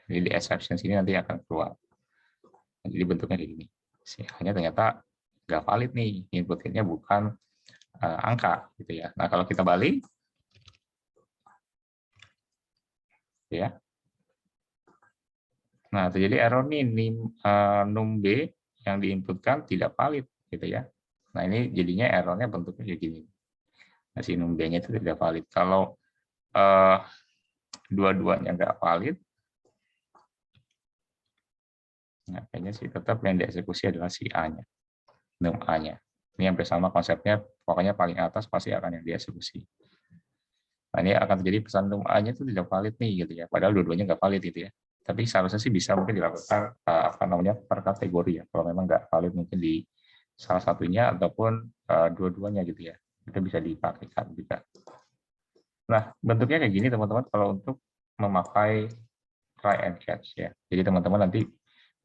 Jadi di exception sini nanti akan keluar. Jadi bentuknya kayak gini. Si A-nya ternyata nggak valid nih, inputnya bukan angka gitu ya. Nah, kalau kita balik ya. Nah, terjadi error nih num B yang diinputkan tidak valid gitu ya. Nah, ini jadinya errornya bentuknya kayak gini. Nah, si num B-nya itu tidak valid. Kalau dua-duanya nggak valid, nah, kayaknya sih tetap yang dieksekusi adalah si A-nya, num A-nya. Ini yang bersama konsepnya, pokoknya paling atas pasti akan yang dieksekusi. Nah, ini akan terjadi pesan num A-nya itu tidak valid nih gitu ya. Padahal dua-duanya nggak valid gitu ya. Tapi seharusnya sih bisa mungkin dilakukan apa namanya per kategori ya. Kalau memang nggak valid mungkin di salah satunya ataupun dua-duanya gitu ya. Itu bisa dipakaikan juga. Nah, bentuknya kayak gini teman-teman kalau untuk memakai try and catch ya. Jadi teman-teman nanti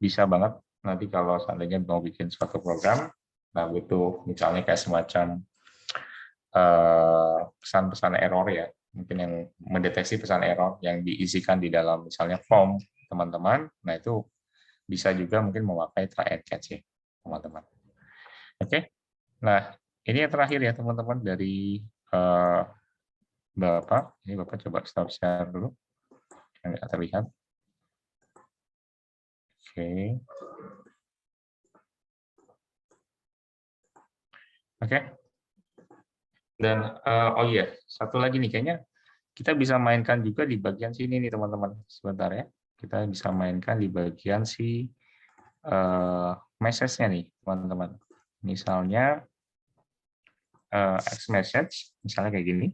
bisa banget nanti kalau seandainya mau bikin suatu program, nah butuh misalnya kayak semacam pesan-pesan error ya, mungkin yang mendeteksi pesan error yang diisikan di dalam misalnya form teman-teman, nah itu bisa juga mungkin memakai try and catch ya teman-teman. Oke, nah ini yang terakhir ya teman-teman dari Bapak. Ini Bapak coba stop share dulu, yang nggak terlihat. Oke. Oke. Dan oh iya, satu lagi nih kayaknya kita bisa mainkan juga di bagian sini nih teman-teman. Sebentar ya. Kita bisa mainkan di bagian si message-nya nih teman-teman. Misalnya X message, misalnya kayak gini.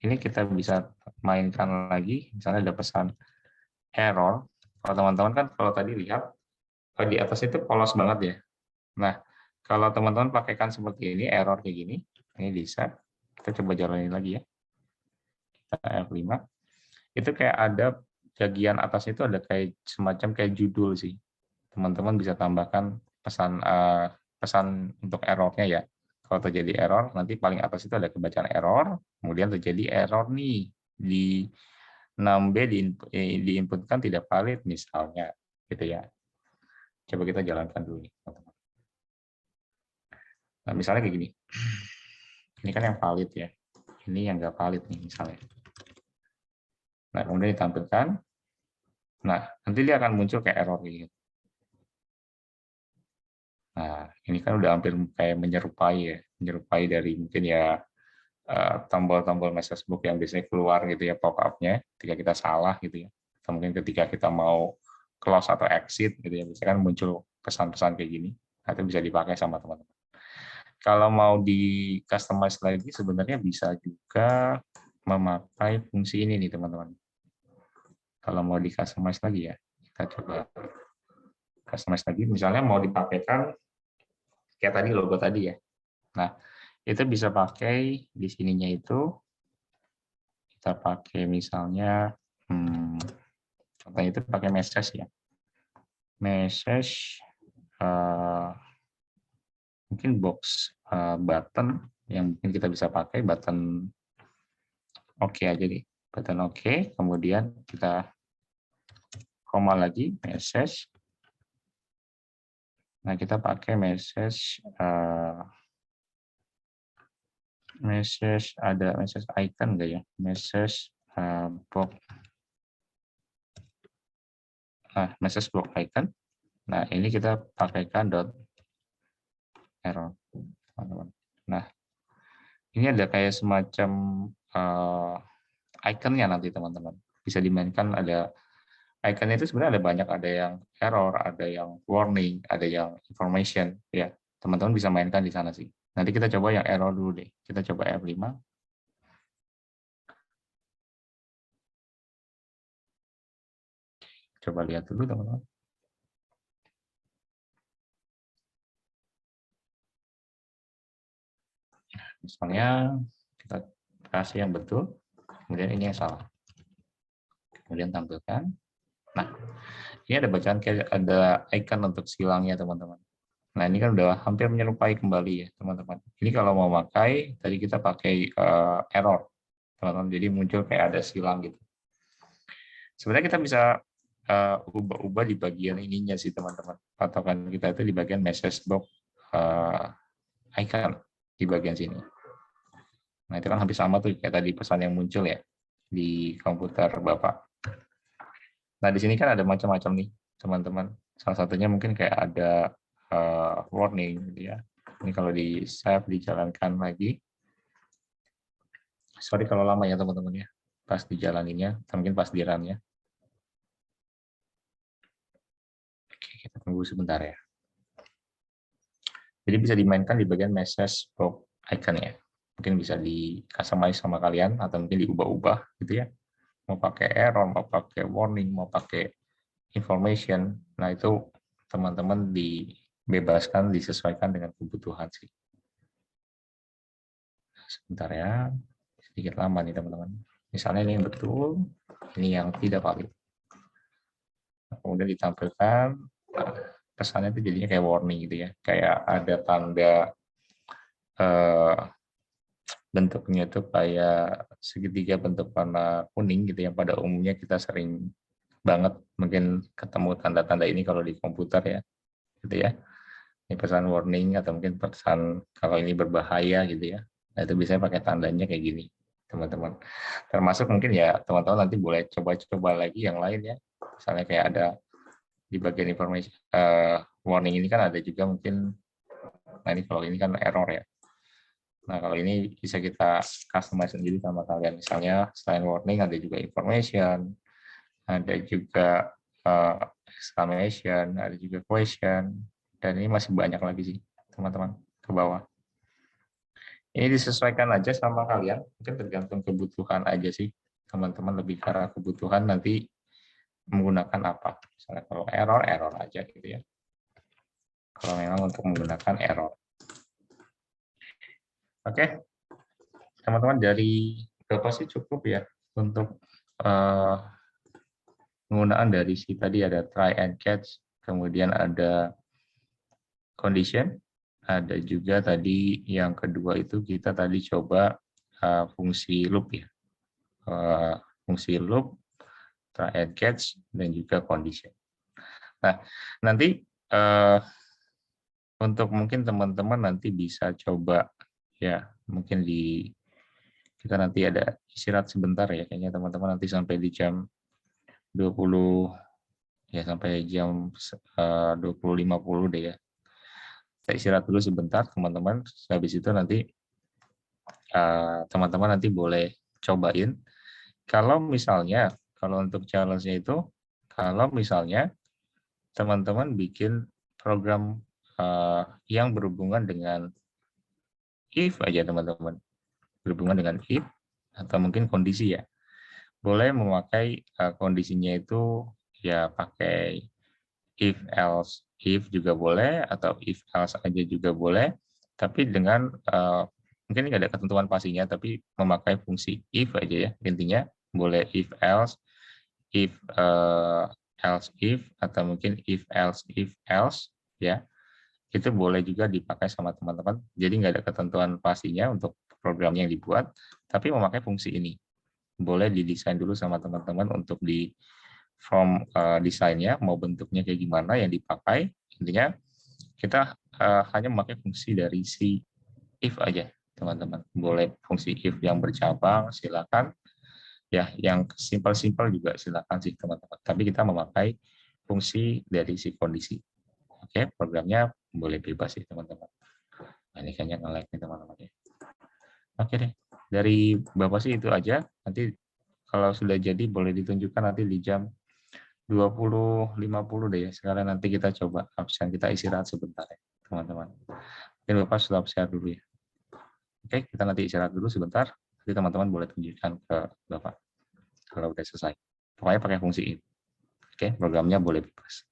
Ini kita bisa mainkan lagi, misalnya ada pesan error. Kalau teman-teman kan kalau tadi lihat di atas itu polos banget ya. Nah, kalau teman-teman pakaikan seperti ini, error kayak gini, ini bisa. Kita coba jalanin lagi ya. Kita F5. Itu kayak ada bagian atas itu ada kayak semacam kayak judul sih. Teman-teman bisa tambahkan pesan untuk errornya ya. Kalau terjadi error, nanti paling atas itu ada kebacaan error, kemudian terjadi error nih di 6B diinputkan tidak valid misalnya, gitu ya. Coba kita jalankan dulu nih, teman-teman. Nah, misalnya kayak gini. Ini kan yang valid ya. Ini yang nggak valid nih misalnya. Nah, kemudian ditampilkan. Nah, nanti dia akan muncul kayak error gitu. Nah, ini kan udah hampir kayak menyerupai ya, menyerupai dari mungkin ya tombol-tombol message book yang biasanya keluar gitu ya pop-up-nya ketika kita salah gitu ya. Atau mungkin ketika kita mau close atau exit gitu ya, biasanya kan muncul pesan-pesan kayak gini. Nah, itu bisa dipakai sama teman-teman. Kalau mau di customize lagi sebenarnya bisa juga memakai fungsi ini nih teman-teman. Kalau mau di customize lagi ya, kita coba customize lagi. Misalnya mau dipakaikan kayak tadi logo tadi ya. Nah, itu bisa pakai di sininya itu kita pakai misalnya contohnya itu pakai message ya. Message mungkin box button yang mungkin kita bisa pakai button oke aja nih, button oke, kemudian kita koma lagi message. Nah, kita pakai message ada message icon enggak ya? Message box message box icon. Nah, ini kita pakaikan dot error, teman-teman. Nah, ini ada kayak semacam iconnya nanti, teman-teman. Bisa dimainkan, ada iconnya itu sebenarnya ada banyak, ada yang error, ada yang warning, ada yang information. Ya, teman-teman bisa mainkan di sana sih. Nanti kita coba yang error dulu deh. Kita coba F5. Coba lihat dulu, teman-teman. Misalnya kita kasih yang betul, kemudian ini yang salah. Kemudian tampilkan. Nah, ini ada bacaan, ada icon untuk silangnya, teman-teman. Nah, ini kan udah hampir menyerupai kembali ya, teman-teman. Ini kalau mau pakai, tadi kita pakai error, teman-teman. Jadi muncul kayak ada silang gitu. Sebenarnya kita bisa ubah-ubah di bagian ininya sih, teman-teman. Patokan kita itu di bagian message box icon di bagian sini. Nah, itu kan hampir sama tuh kayak tadi pesan yang muncul ya di komputer Bapak. Nah, di sini kan ada macam-macam nih, teman-teman. Salah satunya mungkin kayak ada warning gitu ya. Ini kalau di save, dijalankan lagi. Sorry kalau lama ya, teman-teman ya. Pas dijalaninnya, mungkin pas di run ya. Oke, kita tunggu sebentar ya. Jadi bisa dimainkan di bagian message box icon ya. Mungkin bisa di customize sama kalian atau mungkin diubah-ubah gitu ya. Mau pakai error, mau pakai warning, mau pakai information. Nah, itu teman-teman dibebaskan, disesuaikan dengan kebutuhan sih. Sebentar ya. Sedikit lama nih, teman-teman. Misalnya ini yang betul, ini yang tidak valid. Kemudian ditampilkan, pesannya itu jadinya kayak warning gitu ya, kayak ada tanda bentuknya itu kayak segitiga bentuk warna kuning gitu ya. Pada umumnya kita sering banget mungkin ketemu tanda-tanda ini kalau di komputer ya, gitu ya. Ini pesan warning atau mungkin pesan kalau ini berbahaya gitu ya. Nah, itu biasanya pakai tandanya kayak gini, teman-teman. Termasuk mungkin ya teman-teman nanti boleh coba-coba lagi yang lain ya. Misalnya kayak ada di bagian informasi warning ini kan ada juga mungkin, nah ini kalau ini kan error ya. Nah, kalau ini bisa kita customize sendiri sama kalian. Misalnya selain warning ada juga information, ada juga exclamation, ada juga question, dan ini masih banyak lagi sih, teman-teman, ke bawah. Ini disesuaikan aja sama kalian, mungkin tergantung kebutuhan aja sih, teman-teman, lebih ke arah kebutuhan nanti menggunakan apa. Misalnya kalau error, error aja gitu ya. Kalau memang untuk menggunakan error. Oke, teman-teman, dari berapa sih cukup ya untuk penggunaan dari si tadi ada try and catch, kemudian ada condition, ada juga tadi yang kedua itu kita tadi coba fungsi loop ya, fungsi loop, try and catch, dan juga condition. Nah, nanti untuk mungkin teman-teman nanti bisa coba ya, mungkin kita nanti ada istirahat sebentar ya, kayaknya teman-teman nanti sampai di jam 20 ya, sampai jam 20.50 deh ya. Saya istirahat dulu sebentar, teman-teman. Habis itu nanti teman-teman nanti boleh cobain. Kalau misalnya, kalau untuk challenge-nya itu, kalau misalnya teman-teman bikin program yang berhubungan dengan if aja, teman-teman. Berhubungan dengan if atau mungkin kondisi ya. Boleh memakai kondisinya itu ya pakai if else if juga boleh, atau if else aja juga boleh, tapi dengan mungkin nggak ada ketentuan pastinya, tapi memakai fungsi if aja ya, intinya boleh if else if, atau mungkin if else ya, itu boleh juga dipakai sama teman-teman. Jadi nggak ada ketentuan pastinya untuk programnya yang dibuat, tapi memakai fungsi ini. Boleh didesain dulu sama teman-teman untuk di form desainnya, mau bentuknya kayak gimana yang dipakai. Intinya kita hanya memakai fungsi dari si if aja, teman-teman. Boleh fungsi if yang bercabang, silakan. Ya, yang simpel-simpel juga silakan sih, teman-teman. Tapi kita memakai fungsi dari si kondisi. Oke, programnya boleh bebas sih, teman-teman. Nah, ini kayaknya nge-lag nih, teman-teman. Oke deh, dari Bapak sih itu aja. Nanti kalau sudah jadi boleh ditunjukkan nanti di jam 20.50 deh ya. Sekarang nanti kita coba absen, kita istirahat sebentar ya, teman-teman. Mungkin Bapak sudah istirahat dulu ya. Oke, kita nanti istirahat dulu sebentar. Nanti teman-teman boleh tunjukkan ke Bapak kalau udah selesai. Pokoknya pakai fungsi ini. Oke, programnya boleh bebas.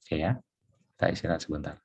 Oke ya, kita istirahat sebentar.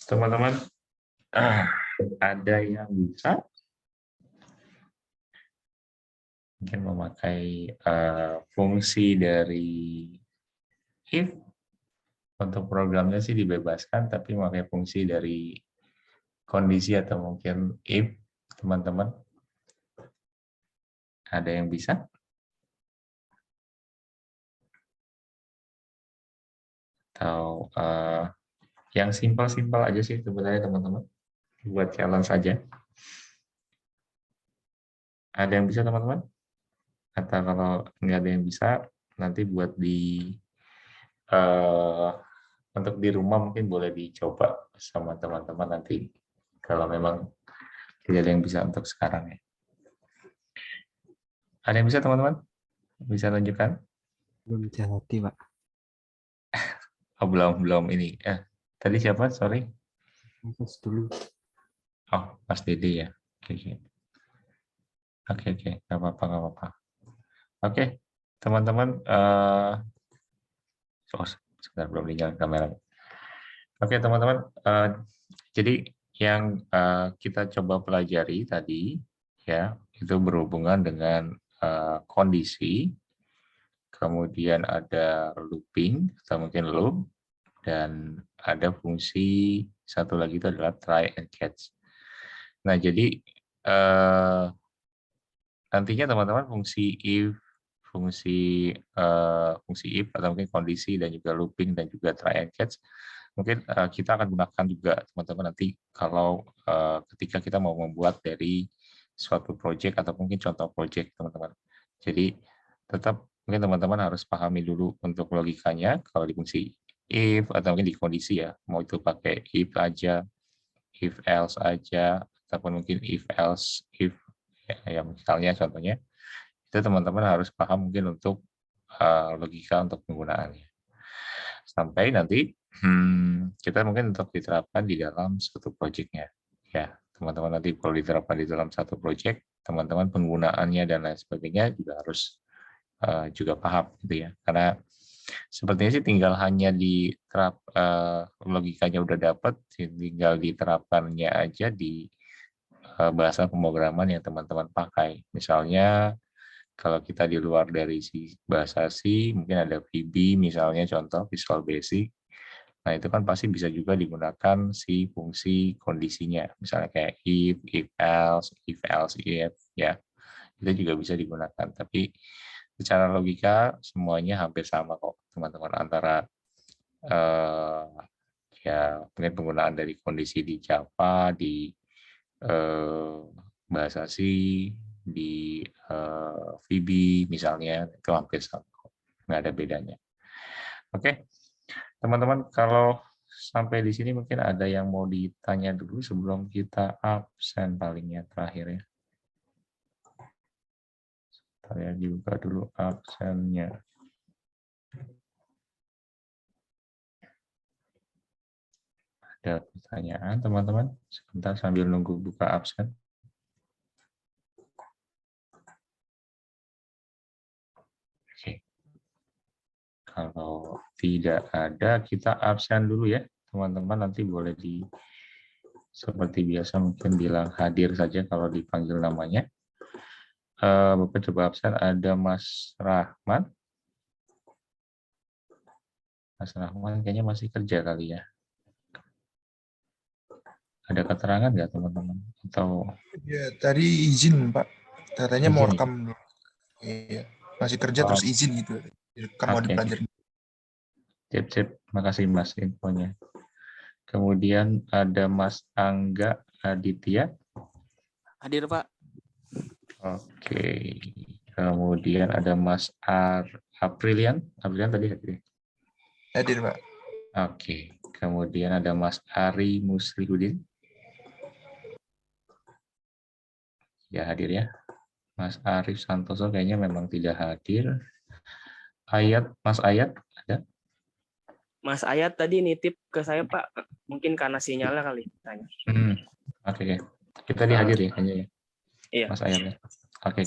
Teman-teman, ada yang bisa mungkin memakai fungsi dari if. Untuk programnya sih dibebaskan, tapi memakai fungsi dari kondisi atau mungkin if, teman-teman. Ada yang bisa? Atau yang simpel-simpel aja sih sebenarnya teman-teman. Buat challenge saja. Ada yang bisa teman-teman? Atau kalau nggak ada yang bisa, nanti buat di untuk di rumah mungkin boleh dicoba sama teman-teman nanti. Kalau memang tidak ada yang bisa untuk sekarang ya. Ada yang bisa teman-teman? Bisa lanjutkan? Belum jadi, Pak. Oh, belum ini. Tadi siapa? Sorry. Terus dulu. Oh, Mas Dede ya. Oke. Nggak apa-apa. Oke, teman-teman. Sebentar, belum dinyalakan kamera. Oke, teman-teman. Jadi yang kita coba pelajari tadi, ya, itu berhubungan dengan kondisi, kemudian ada looping atau mungkin loop, dan ada fungsi satu lagi itu adalah try and catch. Nah, jadi nantinya teman-teman fungsi if atau mungkin kondisi dan juga looping dan juga try and catch mungkin kita akan gunakan juga teman-teman nanti kalau ketika kita mau membuat dari suatu project atau mungkin contoh project teman-teman. Jadi tetap mungkin teman-teman harus pahami dulu untuk logikanya kalau di fungsi if atau mungkin di kondisi ya, mau itu pakai if aja, if else aja, ataupun mungkin if else if ya misalnya contohnya itu teman-teman harus paham mungkin untuk logika untuk penggunaannya sampai nanti kita mungkin untuk diterapkan di dalam satu projectnya ya teman-teman. Nanti kalau diterapkan di dalam satu project teman-teman penggunaannya dan lain sebagainya juga harus juga paham gitu ya, karena sepertinya sih tinggal hanya diterap logikanya udah dapat, tinggal diterapkannya aja di bahasa pemrograman yang teman-teman pakai. Misalnya kalau kita di luar dari si bahasa C, mungkin ada VB misalnya contoh Visual Basic. Nah, itu kan pasti bisa juga digunakan si fungsi kondisinya. Misalnya kayak if else, if, ya. Itu juga bisa digunakan. Tapi secara logika semuanya hampir sama kok, teman-teman. Antara ya mungkin penggunaan dari kondisi di Java, di bahasa C, di VB misalnya, itu hampir sama, nggak ada bedanya. Oke, teman-teman, kalau sampai di sini mungkin ada yang mau ditanya dulu sebelum kita absen palingnya terakhir ya. Saya dibuka dulu absennya. Ada pertanyaan teman-teman? Sebentar sambil nunggu buka absen. Oke. Kalau tidak ada, kita absen dulu ya, teman-teman. Nanti boleh seperti biasa mungkin bilang hadir saja kalau dipanggil namanya. Bapak coba absen, ada Mas Rahman. Mas Rahman kayaknya masih kerja kali ya. Ada keterangan nggak teman-teman? Atau ya tadi izin Pak, katanya mau izin ya? rekam dulu. Iya, masih kerja terus izin gitu. Direkam mau Oke. dipelajari. Sip. Makasih Mas infonya. Kemudian ada Mas Angga Aditya. Hadir, Pak. Oke. Kemudian ada Mas Aprilian. Aprilian tadi hadir. Hadir Pak. Oke. Kemudian ada Mas Ari Muslihudin. Ya hadir ya. Mas Arif Santoso kayaknya memang tidak hadir. Mas Ayat ada? Mas Ayat tadi nitip ke saya, Pak. Mungkin karena sinyalnya kali tanya. Oke. Kita dihadir ya kayaknya ya. Iya. Mas Ayat ya. Oke.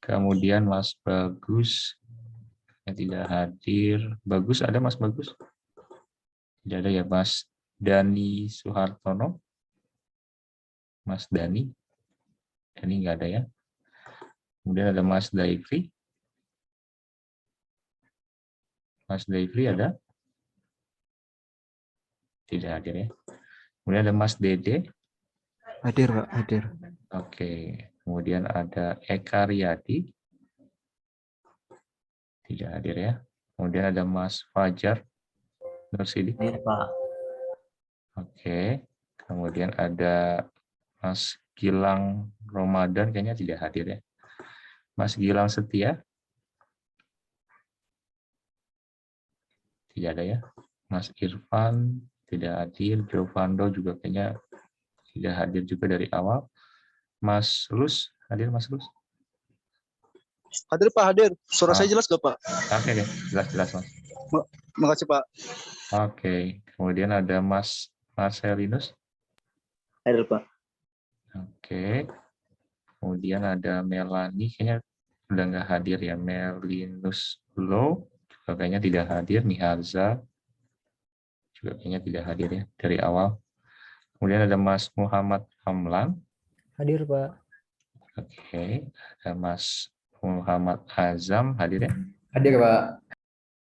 Kemudian Mas Bagus yang tidak hadir. Bagus ada Mas Bagus? Tidak ada ya Mas Dani Suhartono. Mas Dani. Dani nggak ada ya. Kemudian ada Mas Daifri. Mas Daifri ada? Tidak hadir ya. Kemudian ada Mas Dede. Hadir, Pak. Hadir. Oke. Kemudian ada Eka Riyadi. Tidak hadir ya. Kemudian ada Mas Fajar Nursidi. Iya, Pak. Oke. Kemudian ada Mas Gilang Ramadan, kayaknya tidak hadir ya. Mas Gilang Setia. Tidak ada ya. Mas Irfan tidak hadir. Jovando juga kayaknya tidak hadir juga dari awal. Mas Rus, hadir Mas Rus? Hadir Pak, hadir. Suara Ah. saya jelas gak Pak? Oke, jelas Mas. Makasih Pak. Oke, kemudian ada Mas Marcelinus. Hadir Pak. Oke, kemudian ada Melani, kayaknya udah nggak hadir ya. Melinus Low juga kayaknya tidak hadir. Niharza juga kayaknya tidak hadir ya dari awal. Kemudian ada Mas Muhammad Hamlan. Hadir, Pak. Oke, ada Mas Muhammad Azam hadir ya. Hadir, Pak.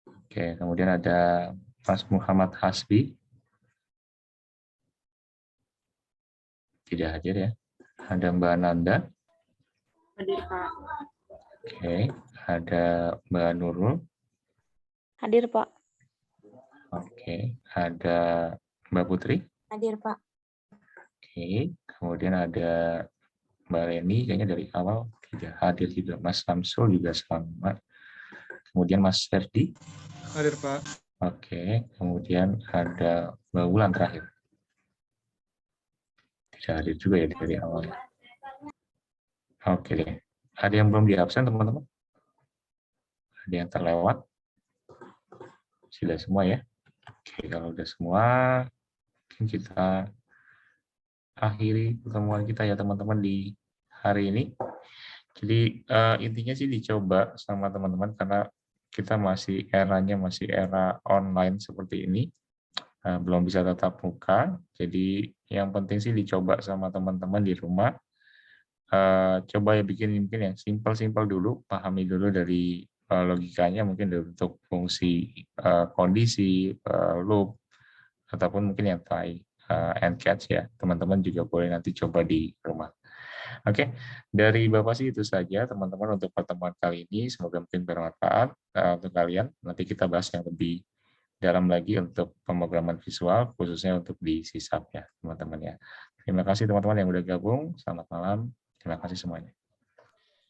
Oke, kemudian ada Mas Muhammad Hasbi. Tidak hadir ya. Ada Mbak Nanda. Hadir, Pak. Oke, ada Mbak Nurul. Hadir, Pak. Oke, ada Mbak Putri. Hadir, Pak. Oke, kemudian ada Mbak Reni, kayaknya dari awal tidak hadir juga. Mas Samsul juga sama. Kemudian Mas Ferdi. Hadir Pak. Oke, kemudian ada Mbak Wulan terakhir. Tidak hadir juga ya dari awal. Oke deh. Ada yang belum di absen teman-teman? Ada yang terlewat? Sudah semua ya? Oke, kalau udah semua, mungkin kita akhiri pertemuan kita ya teman-teman di hari ini. Jadi intinya sih dicoba sama teman-teman karena kita masih eranya masih era online seperti ini, belum bisa tatap muka. Jadi yang penting sih dicoba sama teman-teman di rumah. Coba ya bikin mungkin yang simpel-simpel dulu, pahami dulu dari logikanya mungkin dari untuk fungsi kondisi, loop, ataupun mungkin yang try and catch ya. Teman-teman juga boleh nanti coba di rumah. Oke, dari Bapak sih itu saja teman-teman untuk pertemuan kali ini. Semoga mungkin bermanfaat untuk kalian. Nanti kita bahas yang lebih dalam lagi untuk pemrograman visual, khususnya untuk di sisap ya teman-teman ya. Terima kasih teman-teman yang udah gabung. Selamat malam. Terima kasih semuanya.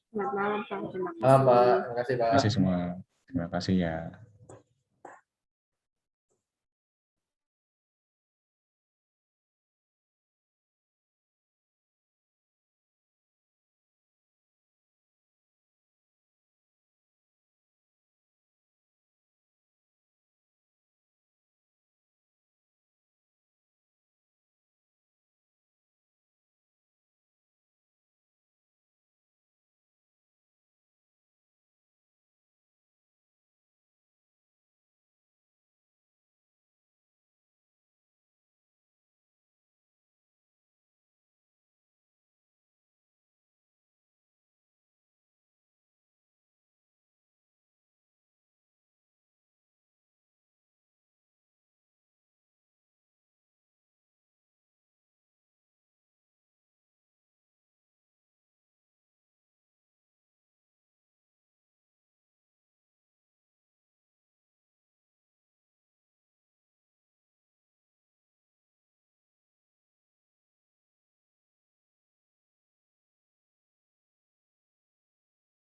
Selamat malam, Pak. Terima kasih. Malam, Pak. Terima kasih, Pak. Terima kasih semua. Terima kasih ya.